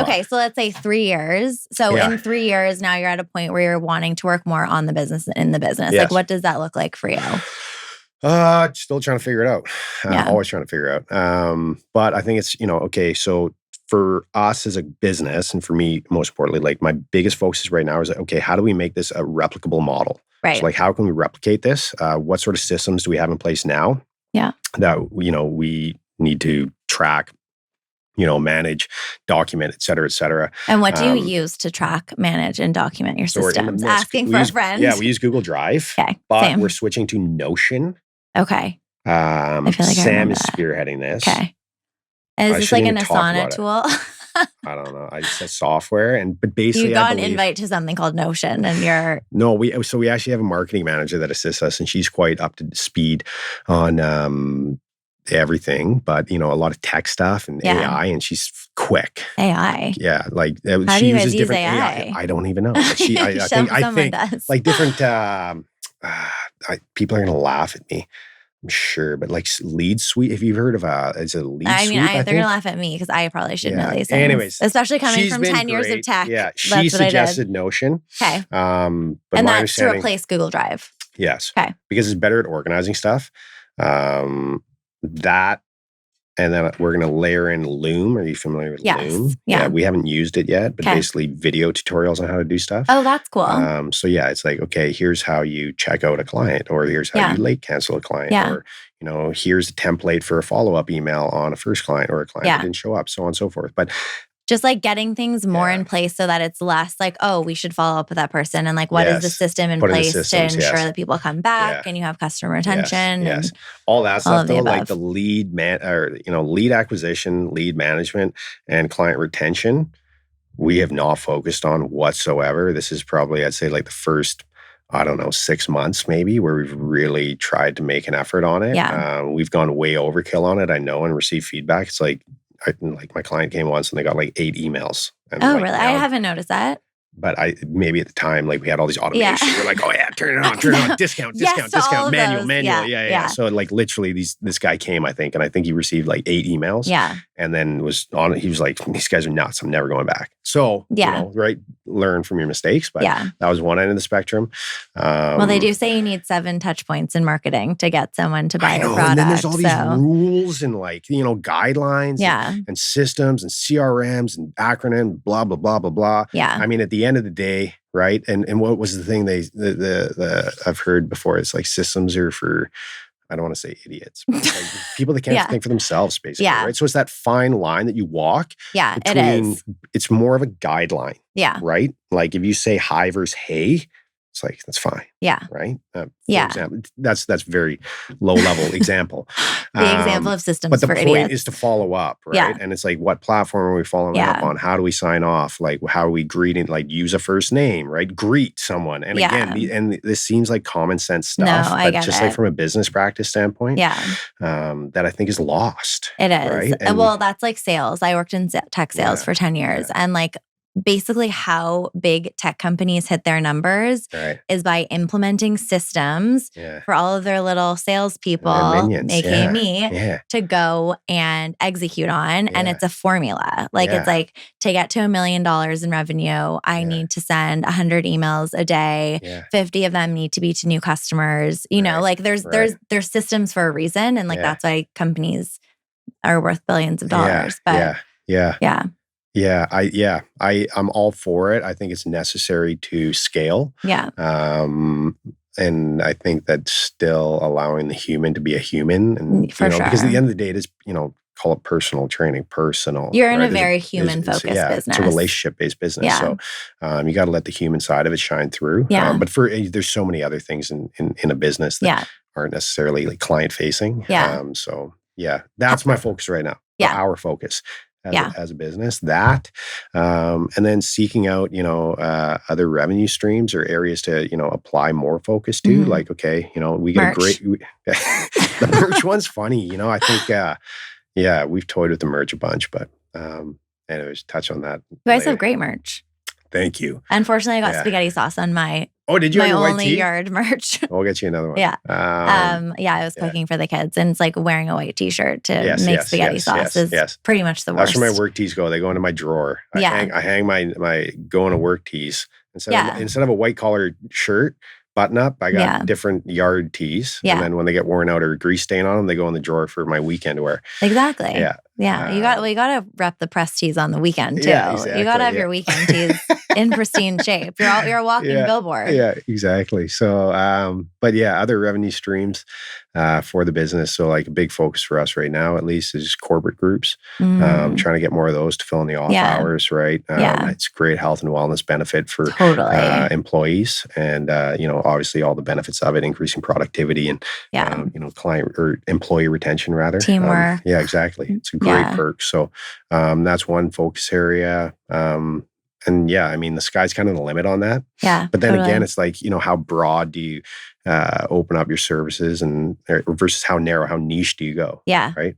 okay, so let's say 3 years. So in 3 years, now you're at a point where you're wanting to work more on the business than in the business. Like, what does that look like for you? Still trying to figure it out. Always trying to figure it out. But I think it's, okay, so for us as a business, and for me, most importantly, like my biggest focus right now is, okay, how do we make this a replicable model? Right. So like, how can we replicate this? What sort of systems do we have in place now? Yeah. That, we need to track, manage, document, et cetera, et cetera. And what do you use to track, manage, and document your systems? Asking for a friend. Yeah, we use Google Drive. Okay. But we're switching to Notion. Okay. I feel like Sam is spearheading this. Okay. Is this like an Asana tool? I don't know. It's a software, but basically, you got an invite to something called Notion, and you're we actually have a marketing manager that assists us, and she's quite up to speed on everything, but a lot of tech stuff and AI, and she's quick. AI, like how she do you uses guys different use AI? I don't even know. But I think does. Like different. People are gonna laugh at me, I'm sure, but like Lead Suite, have you heard of it's a Lead Suite? They're going to laugh at me because I probably should know these things. Anyways, especially coming from 10 years of tech. Yeah, she suggested Notion. Okay. But and that's to replace Google Drive. Yes. Okay. Because it's better at organizing stuff. That, and then we're going to layer in Loom. Are you familiar with Loom? Yeah. We haven't used it yet, but basically video tutorials on how to do stuff. Oh, that's cool. So it's like, okay, here's how you check out a client, or here's how you late cancel a client, or, here's a template for a follow-up email on a first client or a client that didn't show up, so on and so forth. But just like getting things more in place so that it's less like, oh, we should follow up with that person. And like, what is the system in place to ensure that people come back and you have customer retention? Yes. All that stuff, though, like the lead lead acquisition, lead management, and client retention, we have not focused on whatsoever. This is probably, I'd say, like the first, 6 months maybe, where we've really tried to make an effort on it. Yeah. We've gone way overkill on it, I know, and received feedback. It's like my client came once and they got like 8 emails. And really? I haven't noticed that. But maybe at the time, like we had all these automations. We're like, oh yeah, turn it on, discount, manual. Yeah. So like literally this guy came, I think, and I think he received like 8 emails. Yeah. And then he was like, these guys are nuts. I'm never going back. So, learn from your mistakes. But that was one end of the spectrum. Well, they do say you need 7 touch points in marketing to get someone to buy your product. And then there's all these rules and like, guidelines and systems and CRMs and acronyms, blah, blah, blah, blah, blah. Yeah. I mean, at the end of the day, right? And what was the thing I've heard before? It's like systems are for I don't want to say idiots, but like people that can't think for themselves, basically, Yeah. right? So it's that fine line that you walk. Yeah, it is. It's more of a guideline. Yeah. Right? Like if you say hi versus hey, it's like, that's fine. Yeah. Right? For example, that's very low level example. The example of systems but the for point idiots. is to follow up, right? Yeah. And it's like, what platform are we following up on? How do we sign off? Like, how are we greeting? Like, use a first name, right? Greet someone. And again, and this seems like common sense stuff, I get just it. like from a business practice standpoint, that I think is lost. It is. Right? And, well, that's like sales. I worked in tech sales for 10 years, and like basically how big tech companies hit their numbers is by implementing systems for all of their little salespeople, aka me, to go and execute on. And it's a formula. Like it's like, to get to $1 million in revenue, I need to send 100 emails a day. 50 of them need to be to new customers. You know, like there's systems for a reason. And like, that's why companies are worth billions of dollars. But I'm all for it. I think it's necessary to scale. Yeah. And I think that's still allowing the human to be a human. And because at the end of the day, it is, call it personal training, You're in a very human-focused business. It's a relationship-based business. Yeah. So you got to let the human side of it shine through. Yeah. But there's so many other things in a business that aren't necessarily like client-facing. Yeah. That's my focus right now. Yeah. Our focus. As a business, and then seeking out, other revenue streams or areas to, apply more focus to. Mm-hmm. Like, okay, we get merch. The merch one's funny. I think, we've toyed with the merch a bunch, but anyways, touch on that. You guys have great merch. Thank you. Unfortunately, I got spaghetti sauce on my did you my have your only yard merch. We'll get you another one. Yeah. I was cooking for the kids, and it's like wearing a white t-shirt to make spaghetti sauce is pretty much the worst. That's where my work tees go. They go into my drawer. I hang my going to work tees. Instead of a white collar shirt, button up, I got different yard tees. And then when they get worn out or grease stain on them, they go in the drawer for my weekend wear. Exactly. Yeah. Yeah. You got to rep the press tees on the weekend too. Yeah, exactly, you got to have your weekend tees in pristine shape. You're a walking billboard. Yeah, exactly. So, other revenue streams for the business. So like a big focus for us right now, at least, is corporate groups. Trying to get more of those to fill in the off hours, right? It's great health and wellness benefit for employees, and obviously all the benefits of it, increasing productivity and client or employee retention rather. Teamwork. Exactly. It's a great perk. So that's one focus area. The sky's kind of the limit on that. Yeah. But then again, it's like, how broad do you open up your services versus how narrow, how niche do you go? Yeah. Right.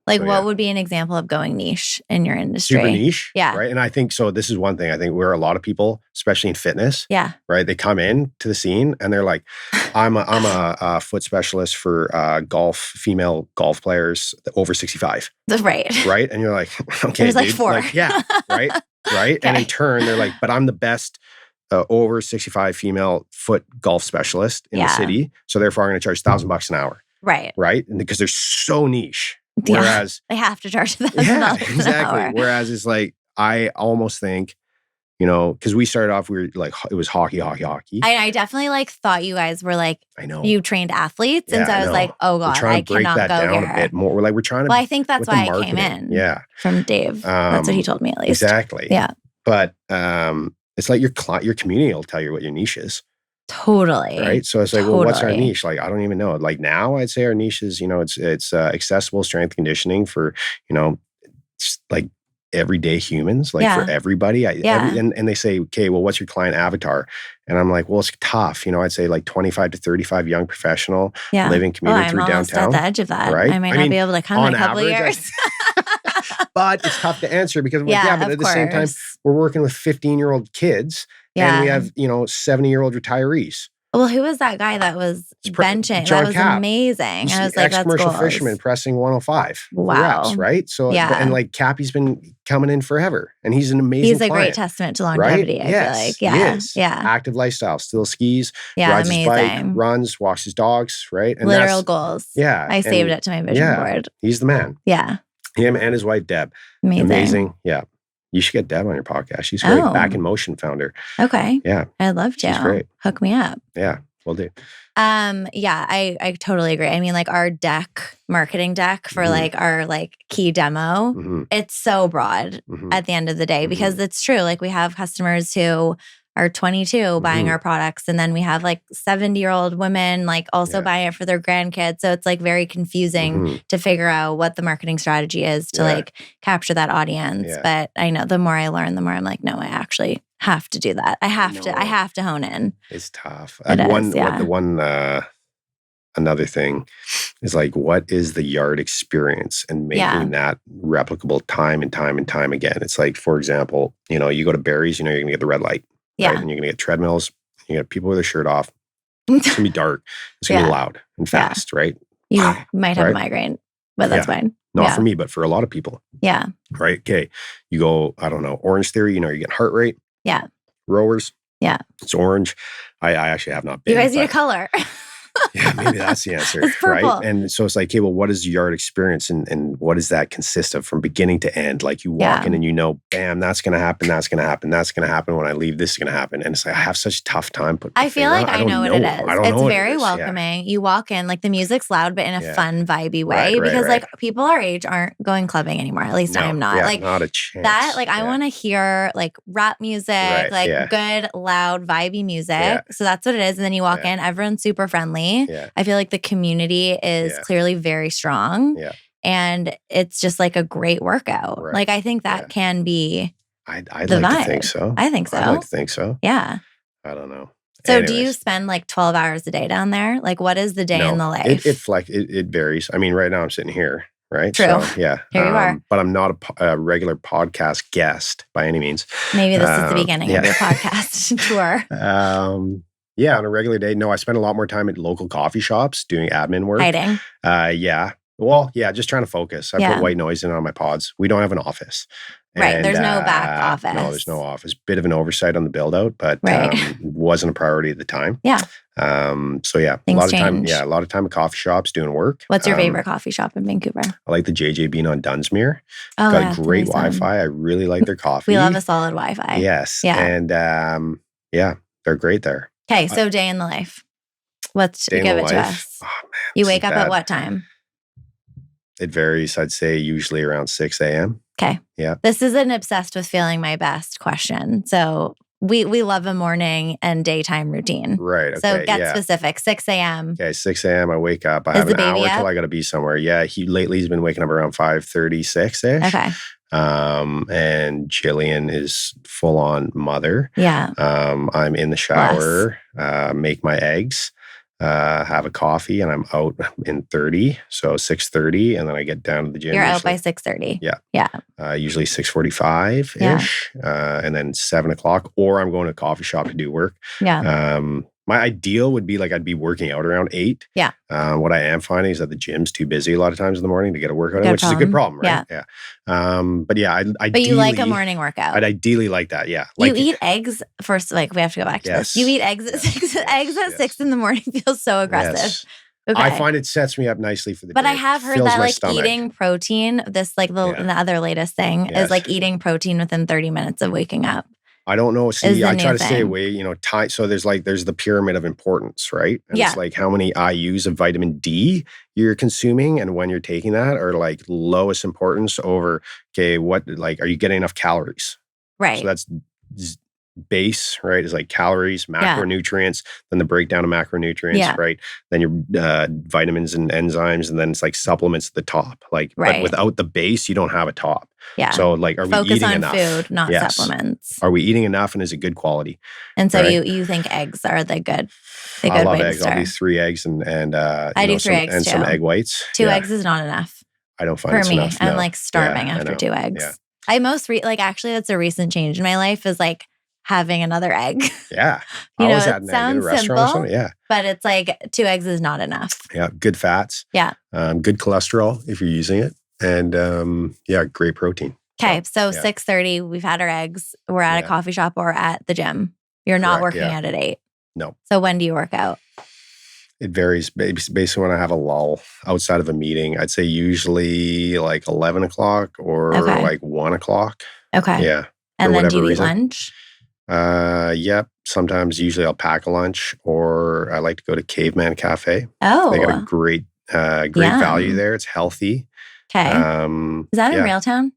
What would be an example of going niche in your industry? Super niche. Yeah. Right. And I think, so this is one thing, I think where a lot of people, especially in fitness, right, they come in to the scene and they're like, I'm a foot specialist for female golf players over 65. Right. Right. And you're like, okay, there's like 4. Right. Right. Okay. And in turn, they're like, but I'm the best over 65 female foot golf specialist in the city. So therefore I'm going to charge $1,000 an hour. Right. Right. And because they're so niche. Whereas they have to charge $1,000 exactly. an hour. Whereas it's like, I almost think, because we started off, we were like, it was hockey. I definitely thought you guys were I know, you trained athletes. And so I was like, oh God, I cannot that go down here. a bit more. We're trying to, well, I think that's why I came in. Yeah. From Dave. That's what he told me at least. Exactly. Yeah. But it's like your community will tell you what your niche is. Totally. Right. So it's like, well, what's our niche? Like, I don't even know. Like now I'd say our niche is, it's accessible strength conditioning for, like everyday humans, like for everybody. And they say, okay, well, what's your client avatar? And I'm like, well, it's tough. I'd say like 25 to 35 young professional living commuting through downtown. I'm at the edge of that. Right? I might not be able to come in a couple of years. But it's tough to answer because but at the same time, we're working with 15-year-old kids and we have, 70-year-old retirees. Well, who was that guy that was benching? That was Cap. Amazing. I was like, that's ex-commercial goals. Fisherman pressing 105. Wow. Reps, right? So, and like Cappy's been coming in forever and he's an amazing He's a great testament to longevity, right? I feel like. Yeah. He is. Yeah. Active lifestyle, still skis, amazing. rides his bike, runs, walks his dogs, right? And literal goals. Yeah. I saved it to my vision board. He's the man. Yeah. Him and his wife, Deb. Amazing. Yeah. You should get Deb on your podcast. She's great. Back in Motion founder. Okay. Yeah. I'd love to. She's great. Hook me up. Yeah. Will do. Yeah, I totally agree. I mean, like our marketing deck for like our like key demo, it's so broad at the end of the day because it's true. Like we have customers who are 22 buying our products, and then we have like 70-year-old women like also buying it for their grandkids. So it's like very confusing to figure out what the marketing strategy is to like capture that audience. Yeah. But I know the more I learn, the more I'm like, no, I actually have to do that. I have to hone in. It's tough. Another thing is like, what is the yard experience and making that replicable time and time and time again? It's like, for example, you go to Barry's, you're going to get the red light, right? And you're going to get treadmills. You get people with their shirt off. It's going to be dark. It's going to be loud and fast, right? You might have a migraine, but that's fine. Not for me, but for a lot of people. Yeah. Right? Okay. You go, I don't know, Orange Theory, you're getting heart rate. Yeah. Rowers. Yeah. It's orange. I actually have not been. You guys need a color. Yeah, maybe that's the answer, right? And so it's like, okay, well, what is yard experience and what does that consist of from beginning to end? Like you walk in and bam, that's going to happen, that's going to happen, that's going to happen. When I leave, this is going to happen. And it's like, I have such a tough time putting I feel like I know what it is. It's very welcoming. Yeah. You walk in, like the music's loud, but in a fun, vibey way. Because like people our age aren't going clubbing anymore. At least I'm not. Yeah, like not a chance. That, like I want to hear like rap music, good, loud, vibey music. Yeah. So that's what it is. And then you walk in, everyone's super friendly. Yeah. I feel like the community is clearly very strong. Yeah. And it's just like a great workout. Right. Like I think that can be I'd like to think so. I think so. I'd like to think so. Yeah. I don't know. So do you spend like 12 hours a day down there? Like what is the day in the life? It varies. I mean, right now I'm sitting here, right? True. So, yeah. Here you are. But I'm not a regular podcast guest by any means. Maybe this is the beginning of your podcast tour. Yeah, on a regular day. No, I spend a lot more time at local coffee shops doing admin work. Hiding. Yeah. Well, yeah, just trying to focus. I put white noise in on my pods. We don't have an office. Right. There's no back office. No, there's no office. Bit of an oversight on the build out, but wasn't a priority at the time. Yeah. So yeah, Things a lot of change. time. Yeah, a lot of time at coffee shops doing work. What's your favorite coffee shop in Vancouver? I like the JJ Bean on Dunsmuir. Oh, got great Wi-Fi. I really like their coffee. We love a solid Wi-Fi. Yes. Yeah. And they're great there. Okay, so day in the life. Let's give it to us. Oh, man, you wake up at what time? It varies. I'd say usually around 6 a.m. Okay. Yeah. This is an obsessed with feeling my best question. So we love a morning and daytime routine. Right. Okay, so get specific. 6 a.m. Okay, 6 a.m. I wake up. I have an hour till I got to be somewhere. Yeah. He's been waking up around 5:36-ish. Okay. And Jillian is full on mother. Yeah. I'm in the shower, make my eggs, have a coffee, and I'm out in 30. So 6:30, and then I get down to the gym. You're out by 6:30. Yeah. Yeah. Usually 6:45-ish, and then 7 o'clock, or I'm going to a coffee shop to do work. Yeah. My ideal would be like I'd be working out around 8. Yeah. What I am finding is that the gym's too busy a lot of times in the morning to get a workout in, which is a good problem, right? Yeah. But yeah, but you like a morning workout. I'd ideally like that, yeah. You eat eggs first, like we have to go back to this. You eat eggs at 6. Eggs at 6 in the morning feels so aggressive. Yes. Okay. I find it sets me up nicely for the day. But I have heard that like stomach. eating protein, the other latest thing is like eating protein within 30 minutes of waking up. I don't know. See, I try to stay away, time. So there's the pyramid of importance, right? And it's like how many IUs of vitamin D you're consuming and when you're taking that are like lowest importance over, okay, are you getting enough calories? Right. So that's base, right? Is like calories, macronutrients, then the breakdown of macronutrients, right? Then your vitamins and enzymes, and then it's like supplements at the top. But without the base, you don't have a top. Yeah. So are we eating enough? Focus on food, not supplements. Are we eating enough, and is it good quality? And so you think eggs are the good I love way eggs. to start. I'll do 3 eggs and I do 3 eggs and too. some egg whites. 2 eggs is not enough. I don't find for it's me. enough. I'm like starving after 2 eggs. Yeah. I actually that's a recent change in my life is like having another egg. Yeah. It sounds simple, yeah. But it's like 2 eggs is not enough. Yeah. Good fats. Yeah. Good cholesterol if you're using it. And great protein. Okay. So 6:30, we've had our eggs. We're at a coffee shop or at the gym. You're not working out at 8. No. So when do you work out? It varies basically when I have a lull outside of a meeting. I'd say usually like 11 o'clock or like 1 o'clock. Okay. Yeah. And then do you eat lunch? Yep. Sometimes, usually I'll pack a lunch, or I like to go to Caveman Cafe. They got a great value there. It's healthy. Okay. Is that in Railtown?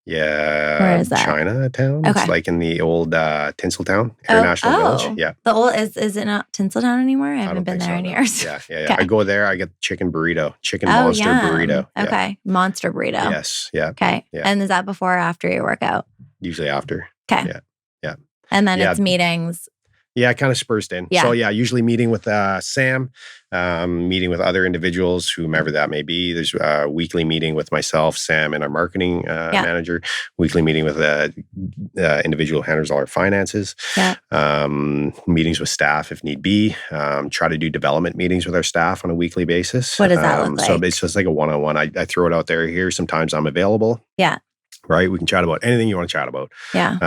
Yeah. Where is that? Chinatown. Okay. It's like in the old Tinseltown International Village. Yeah. The old is it not Tinseltown anymore? I haven't been there in years. Yeah. Okay. I go there. I get the chicken burrito, monster burrito. Okay. Monster burrito. Yes. Yeah. Okay. Yeah. And is that before or after your workout? Usually after. Okay. Yeah. And then it's meetings. Yeah, kind of spurred in. Yeah. So usually meeting with Sam, meeting with other individuals, whomever that may be. There's a weekly meeting with myself, Sam, and our marketing manager. Weekly meeting with individual who handles all our finances. Yeah. Meetings with staff if need be. Try to do development meetings with our staff on a weekly basis. What does that look like? So basically, it's like a one-on-one. I throw it out there. Here, sometimes I'm available. Yeah. Right? We can chat about anything you want to chat about. Yeah.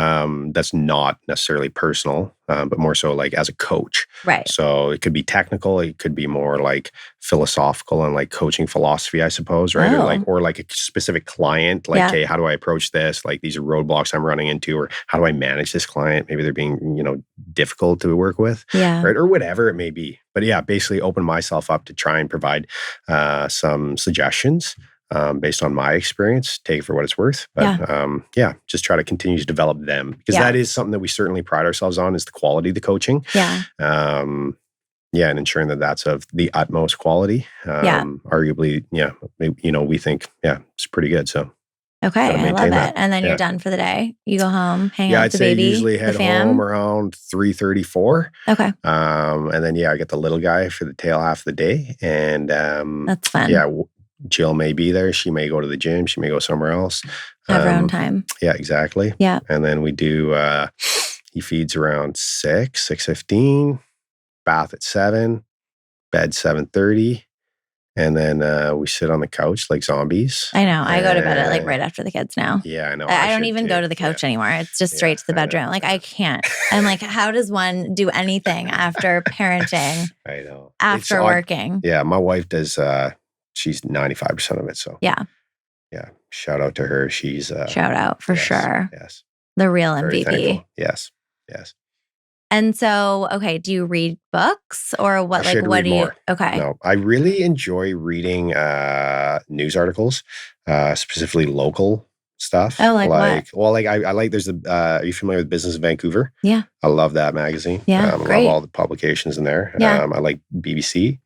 That's not necessarily personal, but more so like as a coach. Right. So it could be technical. It could be more like philosophical and like coaching philosophy, I suppose. Right. Or like a specific client. Like, hey, how do I approach this? Like, these are roadblocks I'm running into, or how do I manage this client? Maybe they're being, difficult to work with. Yeah. Right. Or whatever it may be. But yeah, basically open myself up to try and provide some suggestions. Based on my experience, take it for what it's worth. But just try to continue to develop them, because that is something that we certainly pride ourselves on, is the quality of the coaching. Yeah. And ensuring that that's of the utmost quality. Arguably, we think, it's pretty good. So. Okay, I love it. And then you're done for the day. You go home, hang out with the baby. Yeah, I'd say usually head home around 3:34. Okay. And then, I get the little guy for the tail half of the day. And that's fun. Yeah, Jill may be there. She may go to the gym. She may go somewhere else. Have her own time. Yeah, exactly. Yeah. And then we do, he feeds around 6:15, bath at 7, bed 7:30. And then we sit on the couch like zombies. I know. I go to bed at right after the kids now. Yeah, I know. I don't even go to the couch anymore. It's just straight to the bedroom. Like, I can't. I'm like, how does one do anything after parenting? I know. After working. Yeah, my wife does... she's 95% of it. So yeah. Shout out to her. She's shout out for sure. Yes. The real Very MVP. Thankful. Yes. And so, okay, do you read books, or what? What do you? More. Okay. No, I really enjoy reading news articles, specifically local stuff. Oh, like what? Well, I like. There's are you familiar with Business of Vancouver? Yeah. I love that magazine. Yeah, I love all the publications in there. Yeah. I like BBC.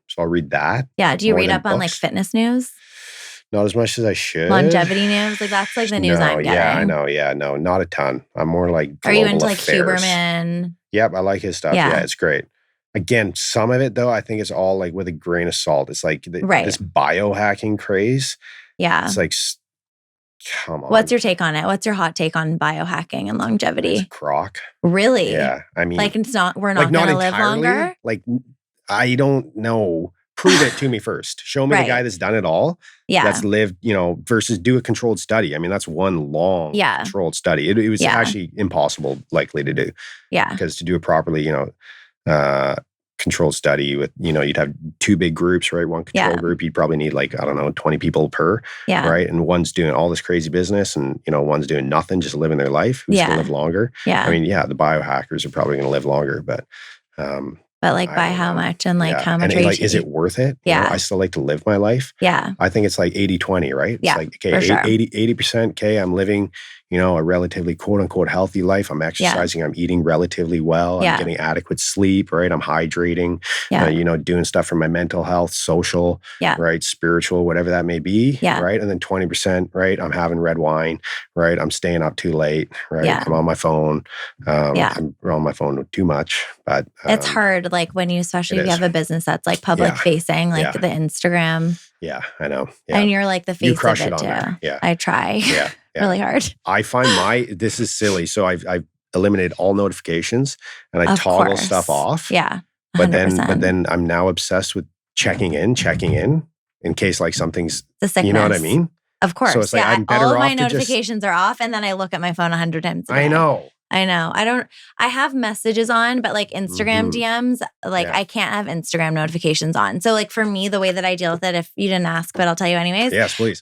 So I'll read that. Yeah. Do you read up on like fitness news? Not as much as I should. Longevity news? Like, that's like the news I'm getting. Yeah, I know. Yeah, no, not a ton. I'm more like global Are you into like affairs. Huberman? Yep, I like his stuff. Yeah, it's great. Again, some of it though, I think it's all like with a grain of salt. It's like this biohacking craze. Yeah. It's like, come on. What's your take on it? What's your hot take on biohacking and longevity? It's a crock. Really? Yeah. I mean, like, it's not, we're not going to live longer? Like, I don't know. Prove it to me first. Show me the guy that's done it all. Yeah. That's lived, versus do a controlled study. I mean, that's one long controlled study. It was actually impossible likely to do. Yeah. Because to do it properly, controlled study with, you'd have two big groups, right? One control group, you'd probably need 20 people per, right? And one's doing all this crazy business and, one's doing nothing, just living their life, who's going to live longer. Yeah. I mean, the biohackers are probably going to live longer, but by how much and how much is it worth it? Yeah. I still like to live my life. Yeah. I think it's like 80-20, right? Yeah. It's like, okay, 80%, okay, I'm living, a relatively quote unquote healthy life. I'm exercising, I'm eating relatively well. I'm getting adequate sleep, right? I'm hydrating, doing stuff for my mental health, social, right? Spiritual, whatever that may be, right? And then 20%, right? I'm having red wine, right? I'm staying up too late, right? I'm on my phone. I'm on my phone too much, but it's hard, like when especially if you have a business that's like public facing, like the Instagram. Yeah, I know. Yeah. And you're like the face of it too. There. Yeah. I try. Yeah. Really hard. I find this is silly. So I've eliminated all notifications and I toggle stuff off. Yeah. 100%. But then I'm now obsessed with checking in case like something's the sickness. You know what I mean? Of course. So it's like I'm better all off of my notifications are off and then I look at my phone 100 times a day. I know. I know. I have messages on, but like Instagram DMs, like I can't have Instagram notifications on. So like for me, the way that I deal with it, if you didn't ask, but I'll tell you anyways. Yes, please.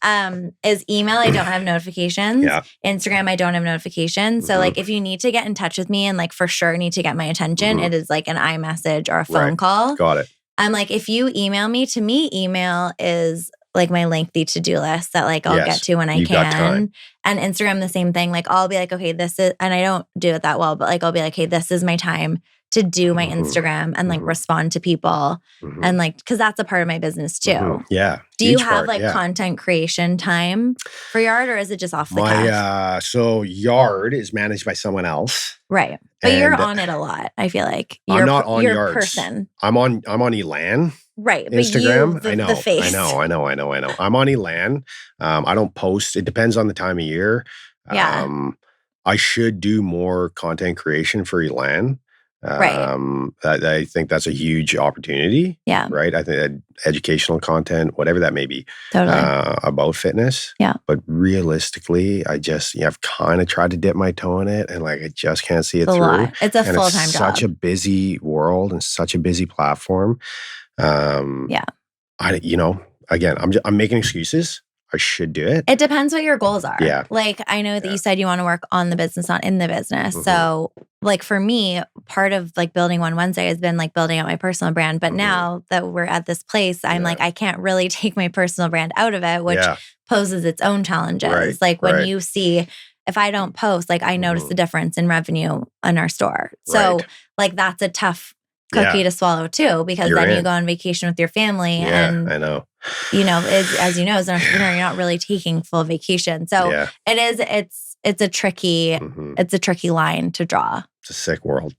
Is email, I don't have notifications. Instagram, I don't have notifications. So like if you need to get in touch with me and like for sure need to get my attention, it is like an iMessage or a phone call. Got it. I'm like, if you email me, to me, email is like my lengthy to-do list that like I'll get to when I can. And Instagram, the same thing. Like I'll be like, okay, this is, and I don't do it that well, but like I'll be like, hey, this is my time to do my Instagram and like respond to people and like, cause that's a part of my business too. Yeah. Do you have like content creation time for Yard, or is it just off the cuff? So Yard is managed by someone else. Right. But you're on it a lot. I feel like I'm not on your Yards. Person. I'm on Ilan. Right. Instagram. But the face. I know. I'm on Ilan. I don't post. It depends on the time of year. Yeah. I should do more content creation for Ilan. I think that's a huge opportunity. Yeah. Right. I think educational content, whatever that may be, about fitness. Yeah. But realistically, I've kind of tried to dip my toe in it, and like I just can't see it through. Lot. It's a full-time job. Such a busy world and such a busy platform. Again, I'm making excuses. I should do it. It depends what your goals are. Yeah. Like I know that you said you want to work on the business, not in the business. So like for me, part of like building One Wednesday has been like building out my personal brand. But now that we're at this place, I'm like, I can't really take my personal brand out of it, which poses its own challenges. Right. Like when you see, if I don't post, like I notice the difference in revenue in our store. So like that's a tough cookie to swallow too, because then you go on vacation with your family and I know. As you know, as an entrepreneur, you're not really taking full vacation. So it's a tricky line to draw. It's a sick world.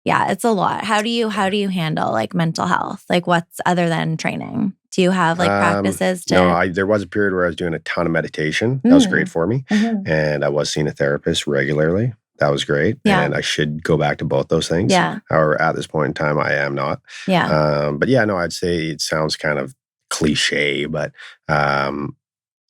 Yeah, it's a lot. How do you handle like mental health? Like what's other than training? Do you have like practices to? No, there was a period where I was doing a ton of meditation. That was great for me. And I was seeing a therapist regularly. That was great. Yeah. And I should go back to both those things. Yeah. However, at this point in time, I am not. Yeah. But yeah, no, I'd say it sounds kind of cliche, but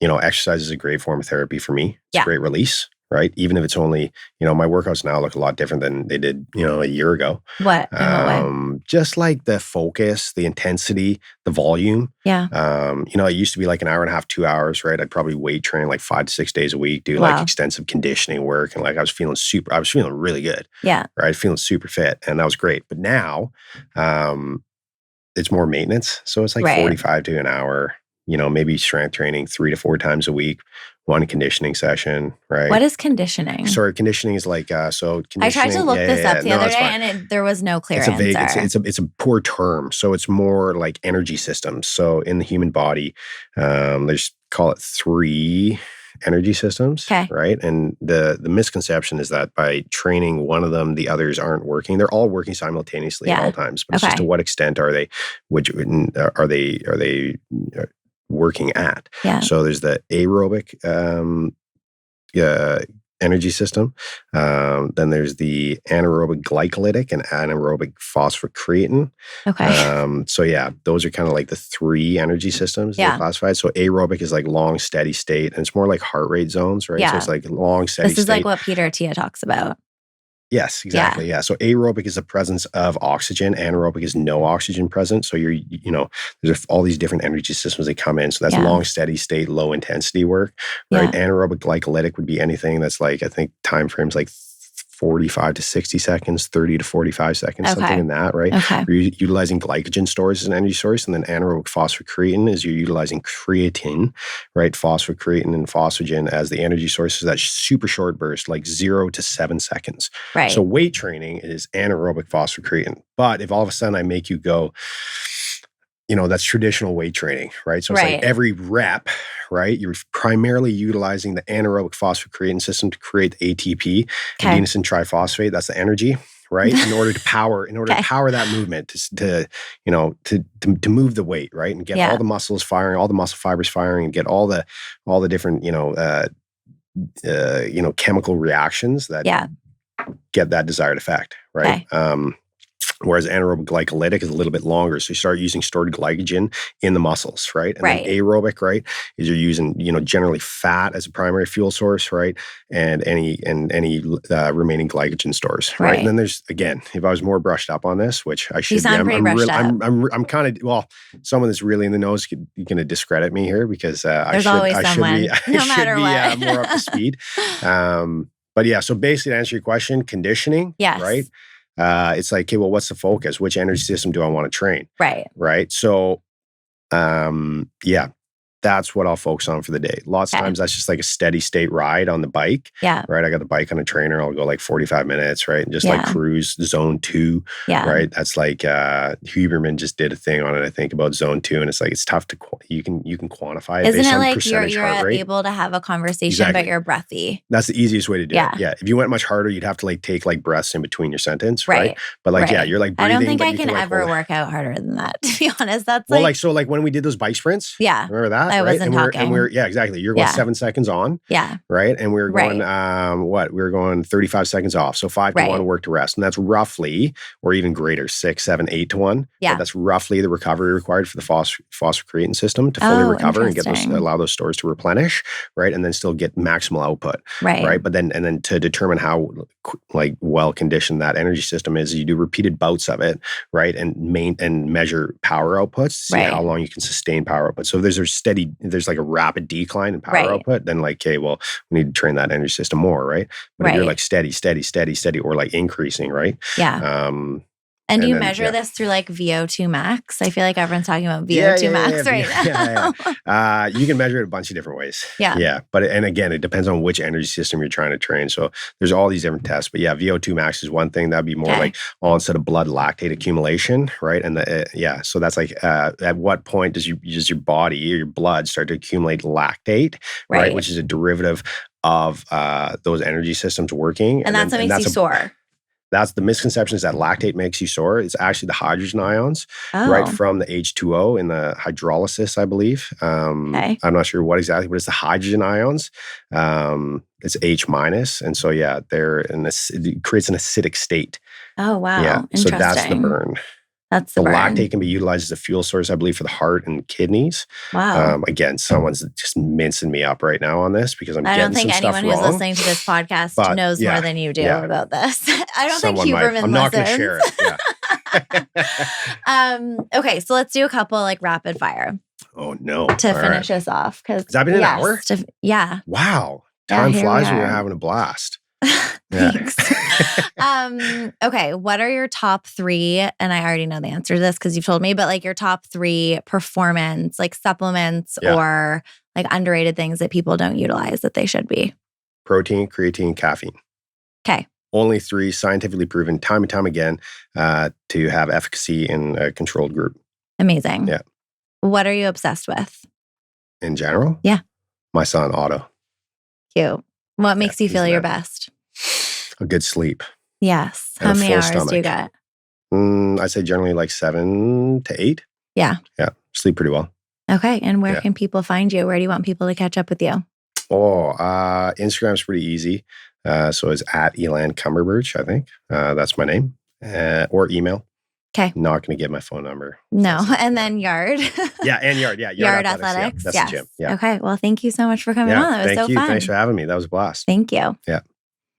exercise is a great form of therapy for me. It's a great release, right? Even if it's only, my workouts now look a lot different than they did, a year ago. What? In what way? Just like the focus, the intensity, the volume. Yeah. It used to be like an hour and a half, 2 hours, right? I'd probably weight train like 5 to 6 days a week, do like extensive conditioning work. And like I was feeling really good. Yeah. Right. Feeling super fit. And that was great. But now, it's more maintenance. So it's like 45 to an hour, maybe strength training 3 to 4 times a week, one conditioning session, right? What is conditioning? Sorry, conditioning is like, so conditioning. I tried to look this up the other day and there was no clear answer. It's a poor term. So it's more like energy systems. So in the human body, there's call it 3 energy systems, right? And the misconception is that by training one of them, the others aren't working. They're all working simultaneously at all times, but it's just to what extent are they? Are they working at? Yeah. So there's the aerobic energy system. Then there's the anaerobic glycolytic and anaerobic phosphocreatine. Okay. So yeah, those are kind of like the 3 energy systems that are classified. So aerobic is like long, steady state, and it's more like heart rate zones, right? Yeah. So it's like long, steady state. This is like what Peter Attia talks about. Yes, exactly. Yeah. So aerobic is the presence of oxygen. Anaerobic is no oxygen present. So there's all these different energy systems that come in. So that's long, steady state, low intensity work, right? Anaerobic glycolytic would be anything that's like, I think time frames like 45 to 60 seconds, 30 to 45 seconds, something in that, right? Okay. You're utilizing glycogen stores as an energy source, and then anaerobic phosphocreatine is you're utilizing creatine, right? Phosphocreatine and phosphagen as the energy sources. That super short burst, like 0 to 7 seconds. Right. So weight training is anaerobic phosphocreatine. But if all of a sudden I make you go, that's traditional weight training, right? So it's like every rep, right? You're primarily utilizing the anaerobic phosphocreatine system to create ATP, adenosine triphosphate. That's the energy, right? In order to power that movement to move the weight, right? And get all the muscles firing, all the muscle fibers firing, and get all the different, chemical reactions that get that desired effect, right? Whereas anaerobic glycolytic is a little bit longer. So you start using stored glycogen in the muscles, right? And then aerobic, right, is you're using, generally fat as a primary fuel source, right? And any remaining glycogen stores, right? And then there's, again, if I was more brushed up on this, which I should you sound be, pretty brushed up. I'm kind of, well, someone that's really in the know is going to discredit me here because I should be more up to speed. But yeah, so basically to answer your question, conditioning, right? It's like, okay, well, what's the focus? Which energy system do I want to train? Right. So, yeah, that's what I'll focus on for the day. Lots of times that's just like a steady state ride on the bike. Right. I got the bike on a trainer. I'll go like 45 minutes, right? And just like cruise zone 2. Right. That's like Huberman just did a thing on it, I think, about zone 2. And it's like, it's tough to, you can quantify it. Isn't based it on like percentage heart rate. able to have a conversation, but you're breathy? That's the easiest way to do it. Yeah. If you went much harder, you'd have to like take like breaths in between your sentence. Right. But like, you're like breathing. I don't think I can ever work out harder than that, to be honest. That's like when we did those bike sprints. Remember that? I wasn't talking. Exactly. You're going 7 seconds on. Right. And we were going, we were going 35 seconds off. So 5 to 1 work to rest. And that's roughly, or even greater, 6, 7, 8 to 1. But that's roughly the recovery required for the phosphocreatine system to fully recover and allow those stores to replenish. Right. And then still get maximal output. Right. But then to determine how like well conditioned that energy system is, you do repeated bouts of it. Right. And measure power outputs, see how long you can sustain power output. So there's like a rapid decline in power output, then like, okay, well, we need to train that energy system more, right? But if you're like steady, or like increasing, right? And do you measure this through like VO2 max? I feel like everyone's talking about VO2 max right now. You can measure it a bunch of different ways. But again, it depends on which energy system you're trying to train. So there's all these different tests. But VO2 max is one thing. That'd be more like onset of blood lactate accumulation, right? And so that's like at what point does your body or your blood start to accumulate lactate, right? Which is a derivative of those energy systems working. And that's what makes you sore. That's the misconception, is that lactate makes you sore. It's actually the hydrogen ions, right, from the H2O in the hydrolysis, I believe. I'm not sure what exactly, but it's the hydrogen ions. It's H minus. And so, it creates an acidic state. Oh, wow. Yeah. So that's the burn. That's the burn. Lactate can be utilized as a fuel source, I believe, for the heart and kidneys. Wow. Again, someone's just mincing me up right now on this because I'm getting some stuff wrong. I don't think anyone who's listening to this podcast knows more than you do about this. I don't think Huberman listens. I'm not going to share it. Okay, so let's do a couple like rapid fire. Oh, no. To finish this off. Has that been an hour? Wow. Time flies when you're having a blast. Thanks. Okay, what are your top 3? And I already know the answer to this because you've told me, but like your top 3 performance, like supplements or like underrated things that people don't utilize that they should be. Protein, creatine, caffeine. Okay. Only 3 scientifically proven time and time again to have efficacy in a controlled group. Amazing. Yeah. What are you obsessed with? In general? Yeah. My son, Otto. Cute. What makes you feel your best? A good sleep. Yes. How many hours do you get? I'd say generally like 7 to 8. Yeah. Yeah. Sleep pretty well. Okay. And where can people find you? Where do you want people to catch up with you? Instagram's pretty easy. So it's at Ilan Cumberbirch, I think. That's my name. Or email. Okay. Not going to get my phone number. No. And then Yard. And Yard. Yeah. Yard Athletics. That's the gym. Yeah. Okay. Well, thank you so much for coming on. That was so fun. Thanks for having me. That was a blast. Thank you. Yeah.